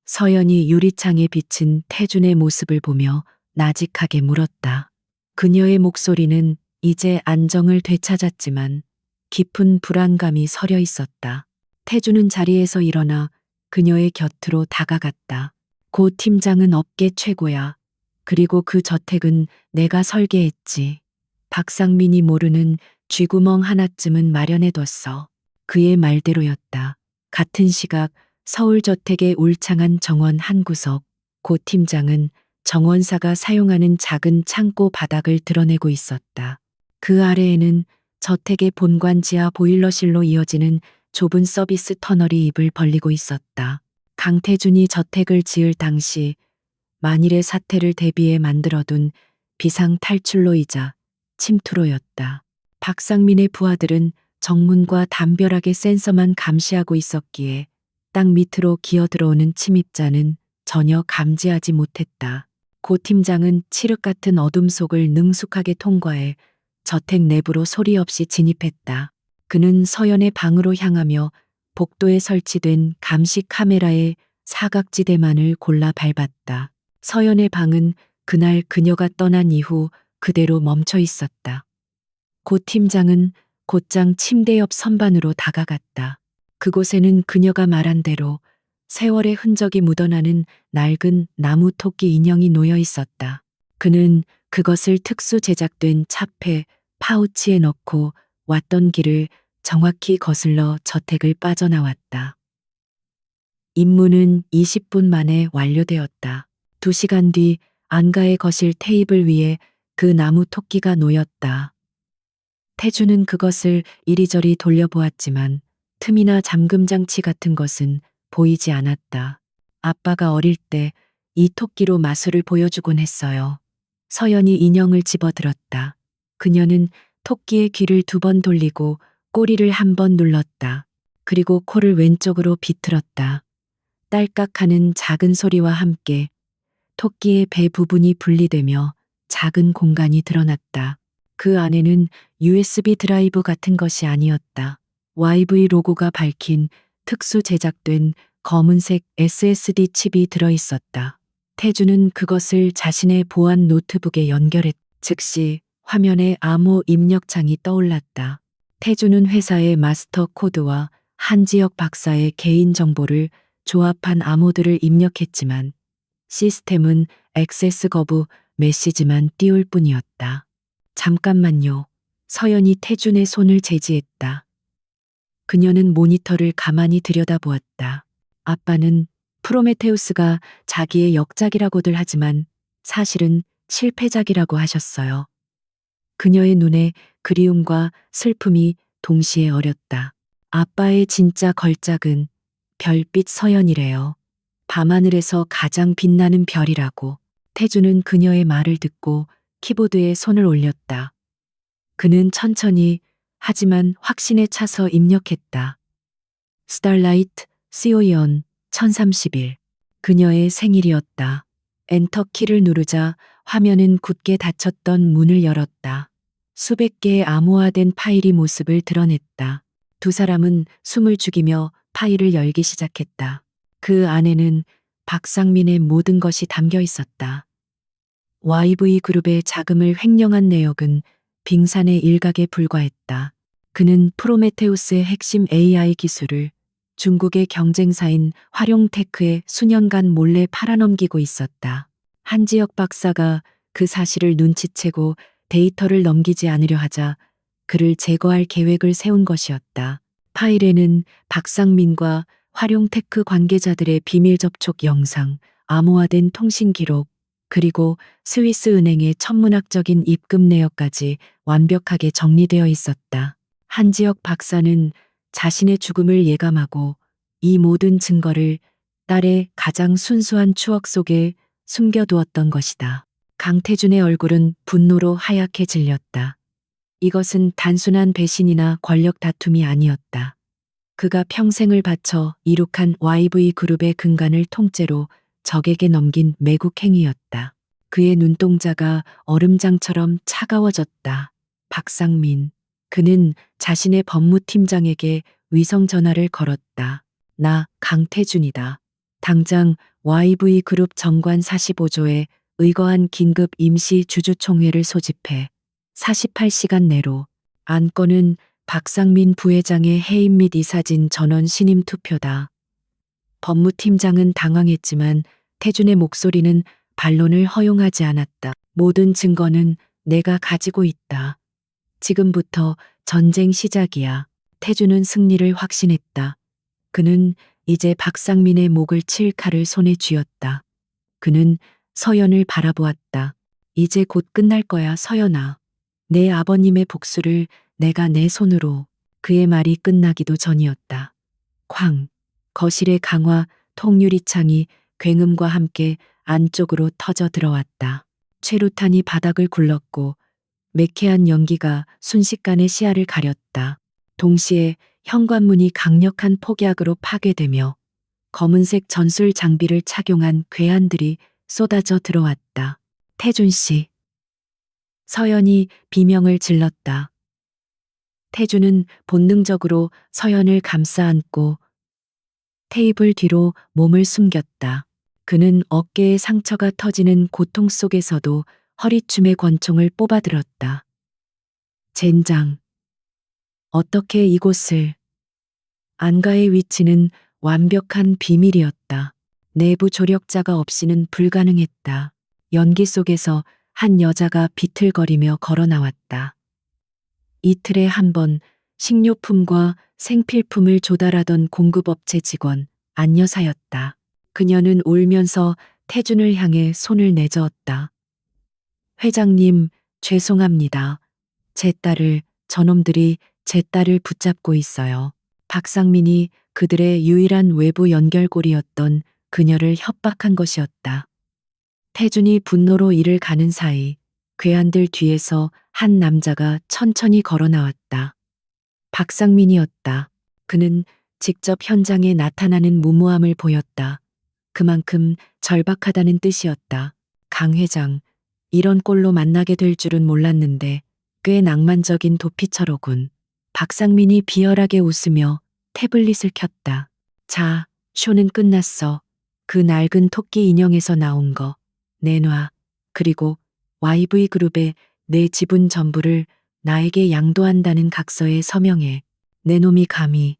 서연이 유리창에 비친 태준의 모습을 보며 나직하게 물었다. 그녀의 목소리는 이제 안정을 되찾았지만 깊은 불안감이 서려 있었다. 태준은 자리에서 일어나 그녀의 곁으로 다가갔다. 고 팀장은 업계 최고야. 그리고 그 저택은 내가 설계했지. 박상민이 모르는 쥐구멍 하나쯤은 마련해뒀어. 그의 말대로였다. 같은 시각 서울 저택의 울창한 정원 한 구석, 고 팀장은 정원사가 사용하는 작은 창고 바닥을 드러내고 있었다. 그 아래에는 저택의 본관 지하 보일러실로 이어지는 좁은 서비스 터널이 입을 벌리고 있었다. 강태준이 저택을 지을 당시 만일의 사태를 대비해 만들어둔 비상 탈출로이자 침투로였다. 박상민의 부하들은 정문과 담벼락의 센서만 감시하고 있었기에 땅 밑으로 기어 들어오는 침입자는 전혀 감지하지 못했다. 고 팀장은 칠흑 같은 어둠 속을 능숙하게 통과해 저택 내부로 소리 없이 진입했다. 그는 서연의 방으로 향하며 복도에 설치된 감시 카메라의 사각지대만을 골라 밟았다. 서연의 방은 그날 그녀가 떠난 이후 그대로 멈춰 있었다. 고 팀장은 곧장 침대 옆 선반으로 다가갔다. 그곳에는 그녀가 말한 대로 세월의 흔적이 묻어나는 낡은 나무 토끼 인형이 놓여 있었다. 그는 그것을 특수 제작된 차폐 파우치에 넣고 왔던 길을 정확히 거슬러 저택을 빠져나왔다. 임무는 20분 만에 완료되었다. 2시간 뒤 안가의 거실 테이블 위에 그 나무 토끼가 놓였다. 태주는 그것을 이리저리 돌려보았지만 틈이나 잠금 장치 같은 것은 보이지 않았다. 아빠가 어릴 때 이 토끼로 마술을 보여주곤 했어요. 서연이 인형을 집어들었다. 그녀는 토끼의 귀를 2번 돌리고 꼬리를 1번 눌렀다. 그리고 코를 왼쪽으로 비틀었다. 딸깍하는 작은 소리와 함께 토끼의 배 부분이 분리되며 작은 공간이 드러났다. 그 안에는 USB 드라이브 같은 것이 아니었다. YV 로고가 밝힌 특수 제작된 검은색 SSD 칩이 들어있었다. 태주는 그것을 자신의 보안 노트북에 연결했. 즉시 화면에 암호 입력창이 떠올랐다. 태주는 회사의 마스터 코드와 한지혁 박사의 개인 정보를 조합한 암호들을 입력했지만 시스템은 액세스 거부 메시지만 띄울 뿐이었다. 잠깐만요. 서연이 태준의 손을 제지했다. 그녀는 모니터를 가만히 들여다보았다. 아빠는 프로메테우스가 자기의 역작이라고들 하지만 사실은 실패작이라고 하셨어요. 그녀의 눈에 그리움과 슬픔이 동시에 어렸다. 아빠의 진짜 걸작은 별빛 서연이래요. 밤하늘에서 가장 빛나는 별이라고. 태주는 그녀의 말을 듣고 키보드에 손을 올렸다. 그는 천천히 하지만 확신에 차서 입력했다. 스타라이트, 시오이언, 1031. 그녀의 생일이었다. 엔터 키를 누르자 화면은 굳게 닫혔던 문을 열었다. 수백 개의 암호화된 파일이 모습을 드러냈다. 두 사람은 숨을 죽이며 파일을 열기 시작했다. 그 안에는 박상민의 모든 것이 담겨 있었다. YV그룹의 자금을 횡령한 내역은 빙산의 일각에 불과했다. 그는 프로메테우스의 핵심 AI 기술을 중국의 경쟁사인 활용테크에 수년간 몰래 팔아넘기고 있었다. 한지혁 박사가 그 사실을 눈치채고 데이터를 넘기지 않으려 하자 그를 제거할 계획을 세운 것이었다. 파일에는 박상민과 활용테크 관계자들의 비밀 접촉 영상, 암호화된 통신 기록, 그리고 스위스 은행의 천문학적인 입금 내역까지 완벽하게 정리되어 있었다. 한지혁 박사는 자신의 죽음을 예감하고 이 모든 증거를 딸의 가장 순수한 추억 속에 숨겨두었던 것이다. 강태준의 얼굴은 분노로 하얗게 질렸다. 이것은 단순한 배신이나 권력 다툼이 아니었다. 그가 평생을 바쳐 이룩한 YV그룹의 근간을 통째로 적에게 넘긴 매국 행위였다. 그의 눈동자가 얼음장처럼 차가워졌다. 박상민. 그는 자신의 법무팀장에게 위성 전화를 걸었다. 나 강태준이다. 당장 YV그룹 정관 45조에 의거한 긴급 임시 주주총회를 소집해 48시간 내로 안건은 박상민 부회장의 해임 및 이사진 전원 신임 투표다. 법무팀장은 당황했지만 태준의 목소리는 반론을 허용하지 않았다. 모든 증거는 내가 가지고 있다. 지금부터 전쟁 시작이야. 태준은 승리를 확신했다. 그는 이제 박상민의 목을 칠 칼을 손에 쥐었다. 그는 서연을 바라보았다. 이제 곧 끝날 거야, 서연아. 내 아버님의 복수를 내가 내 손으로. 그의 말이 끝나기도 전이었다. 쾅. 거실의 강화 통유리창이 굉음과 함께 안쪽으로 터져 들어왔다. 최루탄이 바닥을 굴렀고 매캐한 연기가 순식간에 시야를 가렸다. 동시에 현관문이 강력한 폭약으로 파괴되며 검은색 전술 장비를 착용한 괴한들이 쏟아져 들어왔다. 태준 씨. 서연이 비명을 질렀다. 태준은 본능적으로 서연을 감싸 안고 테이블 뒤로 몸을 숨겼다. 그는 어깨에 상처가 터지는 고통 속에서도 허리춤의 권총을 뽑아들었다. 젠장. 어떻게 이곳을. 안가의 위치는 완벽한 비밀이었다. 내부 조력자가 없이는 불가능했다. 연기 속에서 한 여자가 비틀거리며 걸어 나왔다. 이틀에 한 번 식료품과 생필품을 조달하던 공급업체 직원 안여사였다. 그녀는 울면서 태준을 향해 손을 내저었다. 회장님, 죄송합니다. 저놈들이 제 딸을 붙잡고 있어요. 박상민이 그들의 유일한 외부 연결고리였던 그녀를 협박한 것이었다. 태준이 분노로 이를 가는 사이 괴한들 뒤에서 한 남자가 천천히 걸어 나왔다. 박상민이었다. 그는 직접 현장에 나타나는 무모함을 보였다. 그만큼 절박하다는 뜻이었다. 강 회장, 이런 꼴로 만나게 될 줄은 몰랐는데 꽤 낭만적인 도피처로군. 박상민이 비열하게 웃으며 태블릿을 켰다. 자, 쇼는 끝났어. 그 낡은 토끼 인형에서 나온 거 내놔. 그리고 YV그룹의 내 지분 전부를 나에게 양도한다는 각서에 서명해. 내 놈이 감히.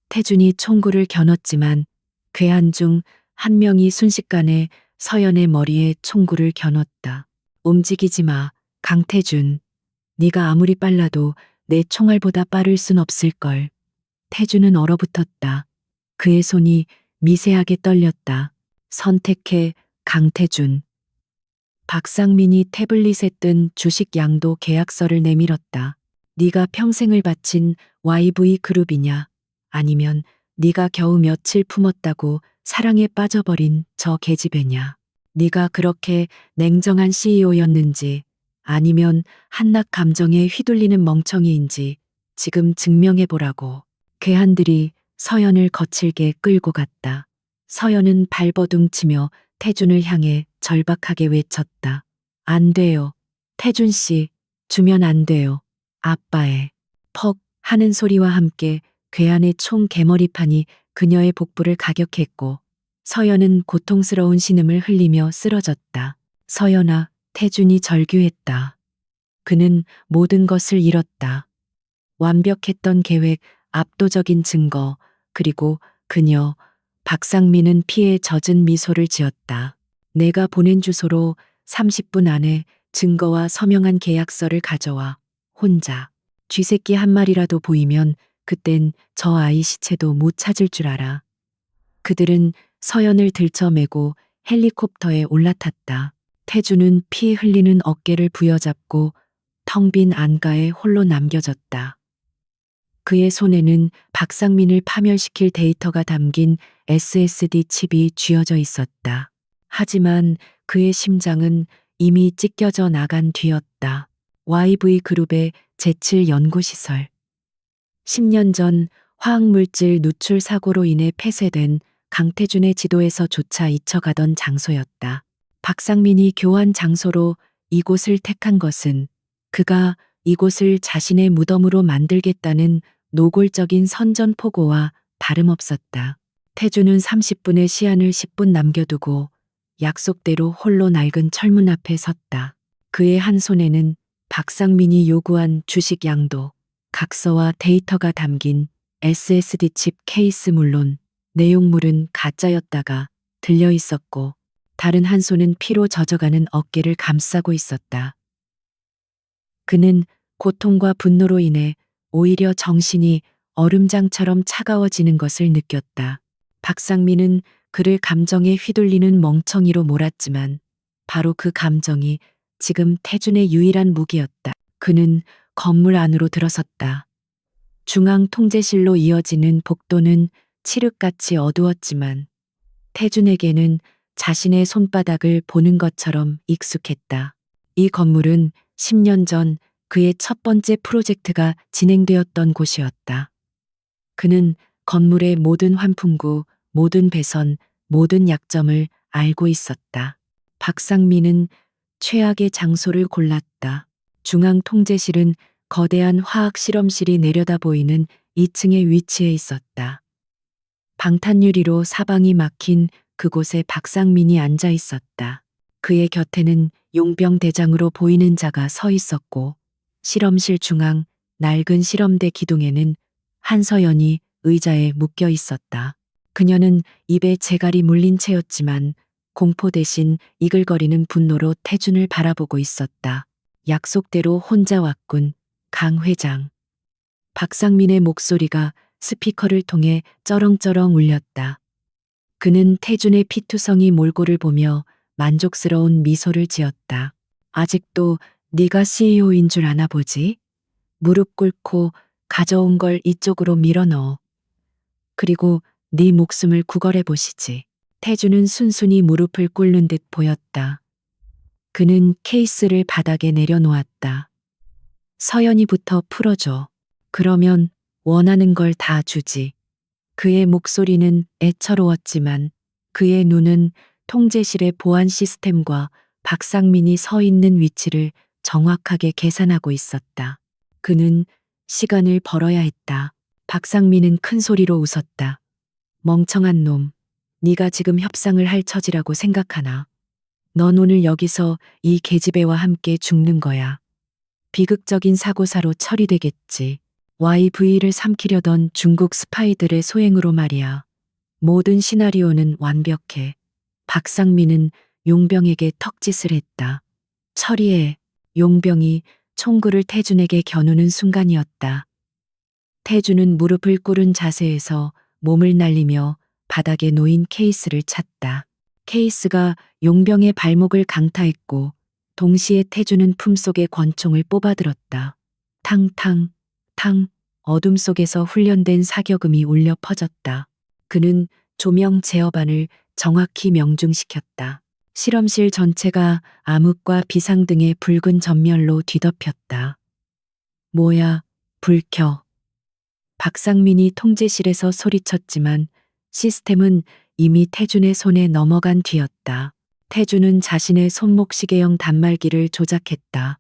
태준이 총구를 겨눴지만 괴한 중 한 명이 순식간에 서연의 머리에 총구를 겨눴다. 움직이지 마, 강태준. 네가 아무리 빨라도 내 총알보다 빠를 순 없을걸. 태준은 얼어붙었다. 그의 손이 미세하게 떨렸다. 선택해, 강태준. 박상민이 태블릿에 뜬 주식 양도 계약서를 내밀었다. 네가 평생을 바친 YV그룹이냐? 아니면 네가 겨우 며칠 품었다고 사랑에 빠져버린 저 계집애냐? 네가 그렇게 냉정한 CEO였는지 아니면 한낱 감정에 휘둘리는 멍청이인지 지금 증명해보라고. 괴한들이 서연을 거칠게 끌고 갔다. 서연은 발버둥치며 태준을 향해 절박하게 외쳤다. 안 돼요. 태준 씨, 주면 안 돼요. 아빠의 퍽 하는 소리와 함께 괴한의 총 개머리판이 그녀의 복부를 가격했고 서연은 고통스러운 신음을 흘리며 쓰러졌다. 서연아, 태준이 절규했다. 그는 모든 것을 잃었다. 완벽했던 계획, 압도적인 증거, 그리고 그녀, 박상민은 피에 젖은 미소를 지었다. 내가 보낸 주소로 30분 안에 증거와 서명한 계약서를 가져와. 혼자. 쥐새끼 한 마리라도 보이면 그땐 저 아이 시체도 못 찾을 줄 알아. 그들은 서연을 들쳐매고 헬리콥터에 올라탔다. 태주는 피 흘리는 어깨를 부여잡고 텅 빈 안가에 홀로 남겨졌다. 그의 손에는 박상민을 파멸시킬 데이터가 담긴 SSD 칩이 쥐어져 있었다. 하지만 그의 심장은 이미 찢겨져 나간 뒤였다. YV 그룹의 제7 연구시설. 10년 전 화학물질 누출 사고로 인해 폐쇄된 강태준의 지도에서조차 잊혀가던 장소였다. 박상민이 교환 장소로 이곳을 택한 것은 그가 이곳을 자신의 무덤으로 만들겠다는 노골적인 선전포고와 다름없었다. 태주는 30분의 시한을 10분 남겨두고 약속대로 홀로 낡은 철문 앞에 섰다. 그의 한 손에는 박상민이 요구한 주식 양도, 각서와 데이터가 담긴 SSD 칩 케이스 물론 내용물은 가짜였다가 들려 있었고 다른 한 손은 피로 젖어가는 어깨를 감싸고 있었다. 그는 고통과 분노로 인해 오히려 정신이 얼음장처럼 차가워지는 것을 느꼈다. 박상민은 그를 감정에 휘둘리는 멍청이로 몰았지만 바로 그 감정이 지금 태준의 유일한 무기였다. 그는 건물 안으로 들어섰다. 중앙 통제실로 이어지는 복도는 칠흑같이 어두웠지만 태준에게는 자신의 손바닥을 보는 것처럼 익숙했다. 이 건물은 10년 전 그의 첫 번째 프로젝트가 진행되었던 곳이었다. 그는 건물의 모든 환풍구, 모든 배선, 모든 약점을 알고 있었다. 박상민은 최악의 장소를 골랐다. 중앙 통제실은 거대한 화학 실험실이 내려다 보이는 2층에 위치해 있었다. 방탄유리로 사방이 막힌 그곳에 박상민이 앉아 있었다. 그의 곁에는 용병 대장으로 보이는 자가 서 있었고 실험실 중앙 낡은 실험대 기둥에는 한서연이 의자에 묶여 있었다. 그녀는 입에 재갈이 물린 채였지만 공포 대신 이글거리는 분노로 태준을 바라보고 있었다. 약속대로 혼자 왔군, 강 회장. 박상민의 목소리가 스피커를 통해 쩌렁쩌렁 울렸다. 그는 태준의 피투성이 몰골을 보며 만족스러운 미소를 지었다. 아직도 네가 CEO인 줄 아나 보지? 무릎 꿇고 가져온 걸 이쪽으로 밀어넣어. 그리고 네 목숨을 구걸해 보시지. 태준은 순순히 무릎을 꿇는 듯 보였다. 그는 케이스를 바닥에 내려놓았다. 서연이부터 풀어줘. 그러면 원하는 걸 다 주지. 그의 목소리는 애처로웠지만 그의 눈은 통제실의 보안 시스템과 박상민이 서 있는 위치를 정확하게 계산하고 있었다. 그는 시간을 벌어야 했다. 박상민은 큰 소리로 웃었다. 멍청한 놈, 네가 지금 협상을 할 처지라고 생각하나? 넌 오늘 여기서 이 계집애와 함께 죽는 거야. 비극적인 사고사로 처리되겠지. YV를 삼키려던 중국 스파이들의 소행으로 말이야. 모든 시나리오는 완벽해. 박상민은 용병에게 턱짓을 했다. 처리해. 용병이 총구를 태준에게 겨누는 순간이었다. 태준은 무릎을 꿇은 자세에서 몸을 날리며 바닥에 놓인 케이스를 찾다. 케이스가 용병의 발목을 강타했고 동시에 태준은 품속의 권총을 뽑아들었다. 탕탕, 탕, 어둠 속에서 훈련된 사격음이 울려 퍼졌다. 그는 조명 제어반을 정확히 명중시켰다. 실험실 전체가 암흑과 비상등의 붉은 전멸로 뒤덮였다. 뭐야, 불 켜. 박상민이 통제실에서 소리쳤지만 시스템은 이미 태준의 손에 넘어간 뒤였다. 태준은 자신의 손목시계형 단말기를 조작했다.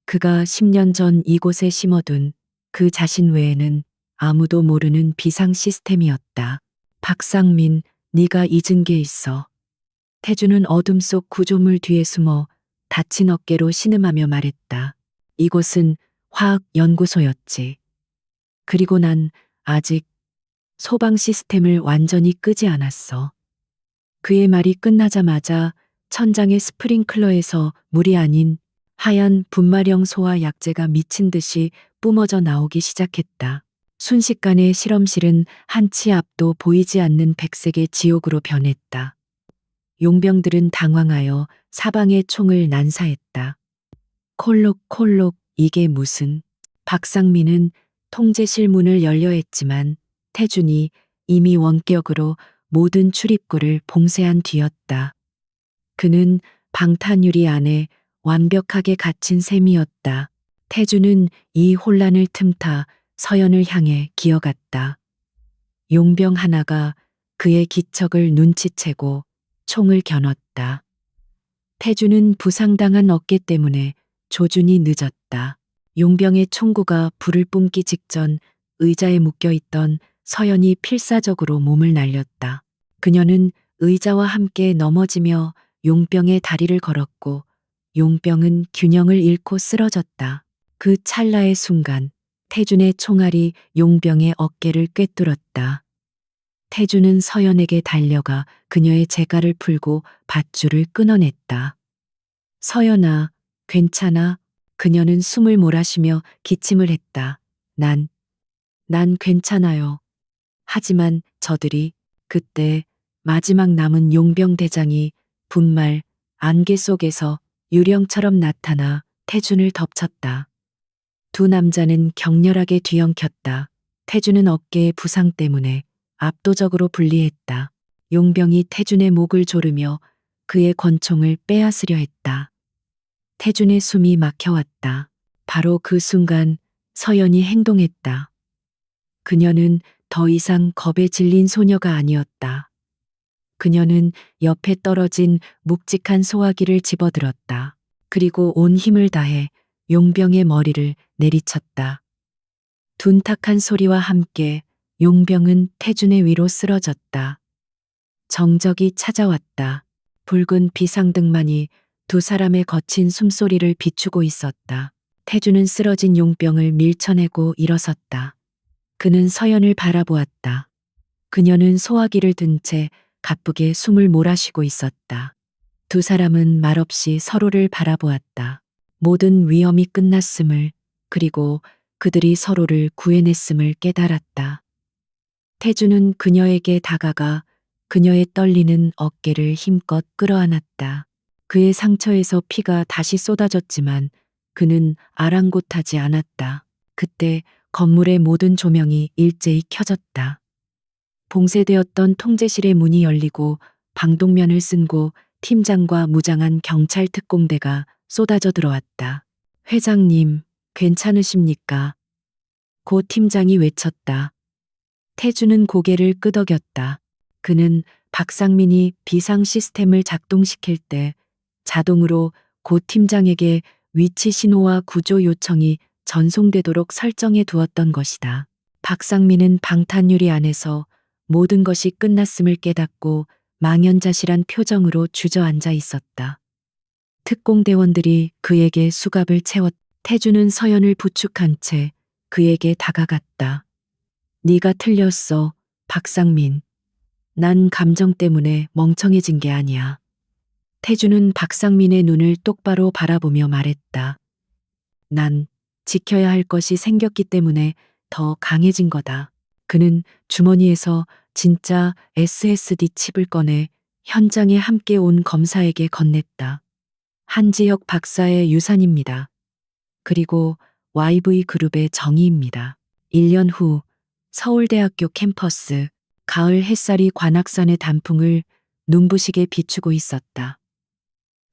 그가 10년 전 이곳에 심어둔 그 자신 외에는 아무도 모르는 비상 시스템이었다. 박상민, 네가 잊은 게 있어. 태준은 어둠 속 구조물 뒤에 숨어 다친 어깨로 신음하며 말했다. 이곳은 화학 연구소였지. 그리고 난 아직 소방 시스템을 완전히 끄지 않았어. 그의 말이 끝나자마자 천장의 스프링클러에서 물이 아닌 하얀 분말형 소화 약재가 미친 듯이 뿜어져 나오기 시작했다. 순식간에 실험실은 한치 앞도 보이지 않는 백색의 지옥으로 변했다. 용병들은 당황하여 사방에 총을 난사했다. 콜록콜록 이게 무슨. 박상민은 통제실 문을 열려 했지만 태준이 이미 원격으로 모든 출입구를 봉쇄한 뒤였다. 그는 방탄유리 안에 완벽하게 갇힌 셈이었다. 태준은 이 혼란을 틈타 서연을 향해 기어갔다. 용병 하나가 그의 기척을 눈치채고 총을 겨눴다. 태준은 부상당한 어깨 때문에 조준이 늦었다. 용병의 총구가 불을 뿜기 직전 의자에 묶여있던 서연이 필사적으로 몸을 날렸다. 그녀는 의자와 함께 넘어지며 용병의 다리를 걸었고 용병은 균형을 잃고 쓰러졌다. 그 찰나의 순간 태준의 총알이 용병의 어깨를 꿰뚫었다. 태준은 서연에게 달려가 그녀의 재갈을 풀고 밧줄을 끊어냈다. 서연아, 괜찮아? 그녀는 숨을 몰아쉬며 기침을 했다. 난 괜찮아요. 하지만 저들이 그때 마지막 남은 용병 대장이 분말 안개 속에서 유령처럼 나타나 태준을 덮쳤다. 두 남자는 격렬하게 뒤엉켰다. 태준은 어깨의 부상 때문에 압도적으로 불리했다. 용병이 태준의 목을 조르며 그의 권총을 빼앗으려 했다. 태준의 숨이 막혀왔다. 바로 그 순간 서연이 행동했다. 그녀는 더 이상 겁에 질린 소녀가 아니었다. 그녀는 옆에 떨어진 묵직한 소화기를 집어들었다. 그리고 온 힘을 다해 용병의 머리를 내리쳤다. 둔탁한 소리와 함께 용병은 태준의 위로 쓰러졌다. 정적이 찾아왔다. 붉은 비상등만이 두 사람의 거친 숨소리를 비추고 있었다. 태준은 쓰러진 용병을 밀쳐내고 일어섰다. 그는 서연을 바라보았다. 그녀는 소화기를 든 채 가쁘게 숨을 몰아쉬고 있었다. 두 사람은 말없이 서로를 바라보았다. 모든 위험이 끝났음을, 그리고 그들이 서로를 구해냈음을 깨달았다. 태준은 그녀에게 다가가 그녀의 떨리는 어깨를 힘껏 끌어안았다. 그의 상처에서 피가 다시 쏟아졌지만 그는 아랑곳하지 않았다. 그때 건물의 모든 조명이 일제히 켜졌다. 봉쇄되었던 통제실의 문이 열리고 방독면을 쓴고 팀장과 무장한 경찰 특공대가 쏟아져 들어왔다. 회장님, 괜찮으십니까? 고 팀장이 외쳤다. 태준은 고개를 끄덕였다. 그는 박상민이 비상 시스템을 작동시킬 때 자동으로 고 팀장에게 위치 신호와 구조 요청이 전송되도록 설정해 두었던 것이다. 박상민은 방탄유리 안에서 모든 것이 끝났음을 깨닫고 망연자실한 표정으로 주저앉아 있었다. 특공대원들이 그에게 수갑을 채웠. 태준은 서연을 부축한 채 그에게 다가갔다. 네가 틀렸어, 박상민. 난 감정 때문에 멍청해진 게 아니야. 태준은 박상민의 눈을 똑바로 바라보며 말했다. 난 지켜야 할 것이 생겼기 때문에 더 강해진 거다. 그는 주머니에서 진짜 SSD 칩을 꺼내 현장에 함께 온 검사에게 건넸다. 한지혁 박사의 유산입니다. 그리고 YV 그룹의 정의입니다. 1년 후 서울대학교 캠퍼스, 가을 햇살이 관악산의 단풍을 눈부시게 비추고 있었다.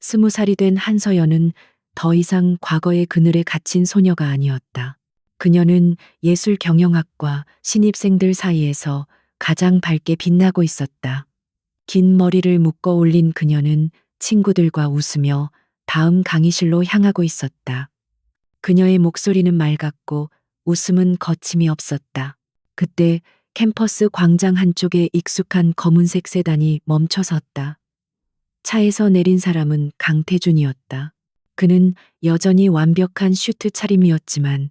20살이 된 한서연은 더 이상 과거의 그늘에 갇힌 소녀가 아니었다. 그녀는 예술경영학과 신입생들 사이에서 가장 밝게 빛나고 있었다. 긴 머리를 묶어 올린 그녀는 친구들과 웃으며 다음 강의실로 향하고 있었다. 그녀의 목소리는 맑았고 웃음은 거침이 없었다. 그때 캠퍼스 광장 한쪽에 익숙한 검은색 세단이 멈춰 섰다. 차에서 내린 사람은 강태준이었다. 그는 여전히 완벽한 슈트 차림이었지만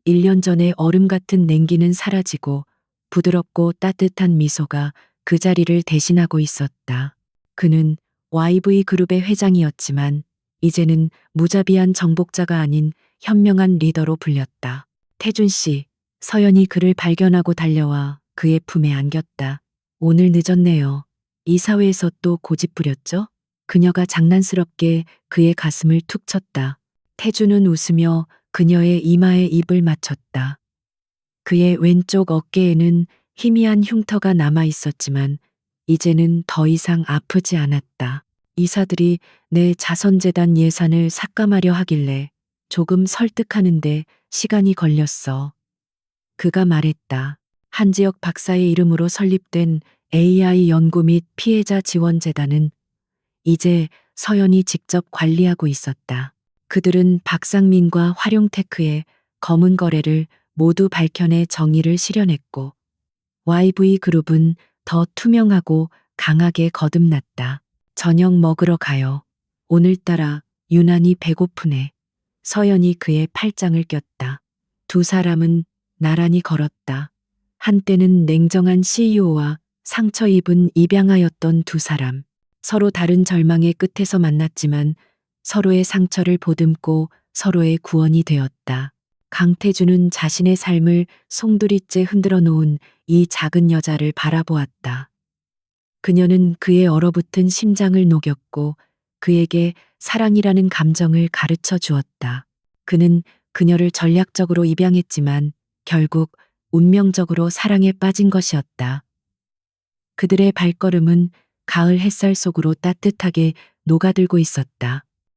1년 전의 얼음 같은 냉기는 사라지고 부드럽고 따뜻한 미소가 그 자리를 대신하고 있었다. 그는 YV 그룹의 회장이었지만 이제는 무자비한 정복자가 아닌 현명한 리더로 불렸다. 태준 씨, 서연이 그를 발견하고 달려와 그의 품에 안겼다. 오늘 늦었네요. 이사회에서 또 고집 부렸죠? 그녀가 장난스럽게 그의 가슴을 툭 쳤다. 태준은 웃으며 그녀의 이마에 입을 맞췄다. 그의 왼쪽 어깨에는 희미한 흉터가 남아 있었지만 이제는 더 이상 아프지 않았다. 이사들이 내 자선재단 예산을 삭감하려 하길래 조금 설득하는데 시간이 걸렸어. 그가 말했다. 한지혁 박사의 이름으로 설립된 AI 연구 및 피해자 지원재단은 이제 서연이 직접 관리하고 있었다. 그들은 박상민과 활용테크의 검은 거래를 모두 밝혀내 정의를 실현했고 YV 그룹은 더 투명하고 강하게 거듭났다. 저녁 먹으러 가요. 오늘따라 유난히 배고프네. 서연이 그의 팔짱을 꼈다. 두 사람은 나란히 걸었다. 한때는 냉정한 CEO와 상처 입은 입양아였던 두 사람. 서로 다른 절망의 끝에서 만났지만 서로의 상처를 보듬고 서로의 구원이 되었다. 강태준은 자신의 삶을 송두리째 흔들어 놓은 이 작은 여자를 바라보았다. 그녀는 그의 얼어붙은 심장을 녹였고 그에게 사랑이라는 감정을 가르쳐 주었다. 그는 그녀를 전략적으로 입양했지만 결국 운명적으로 사랑에 빠진 것이었다. 그들의 발걸음은 가을 햇살 속으로 따뜻하게 녹아들고 있었다.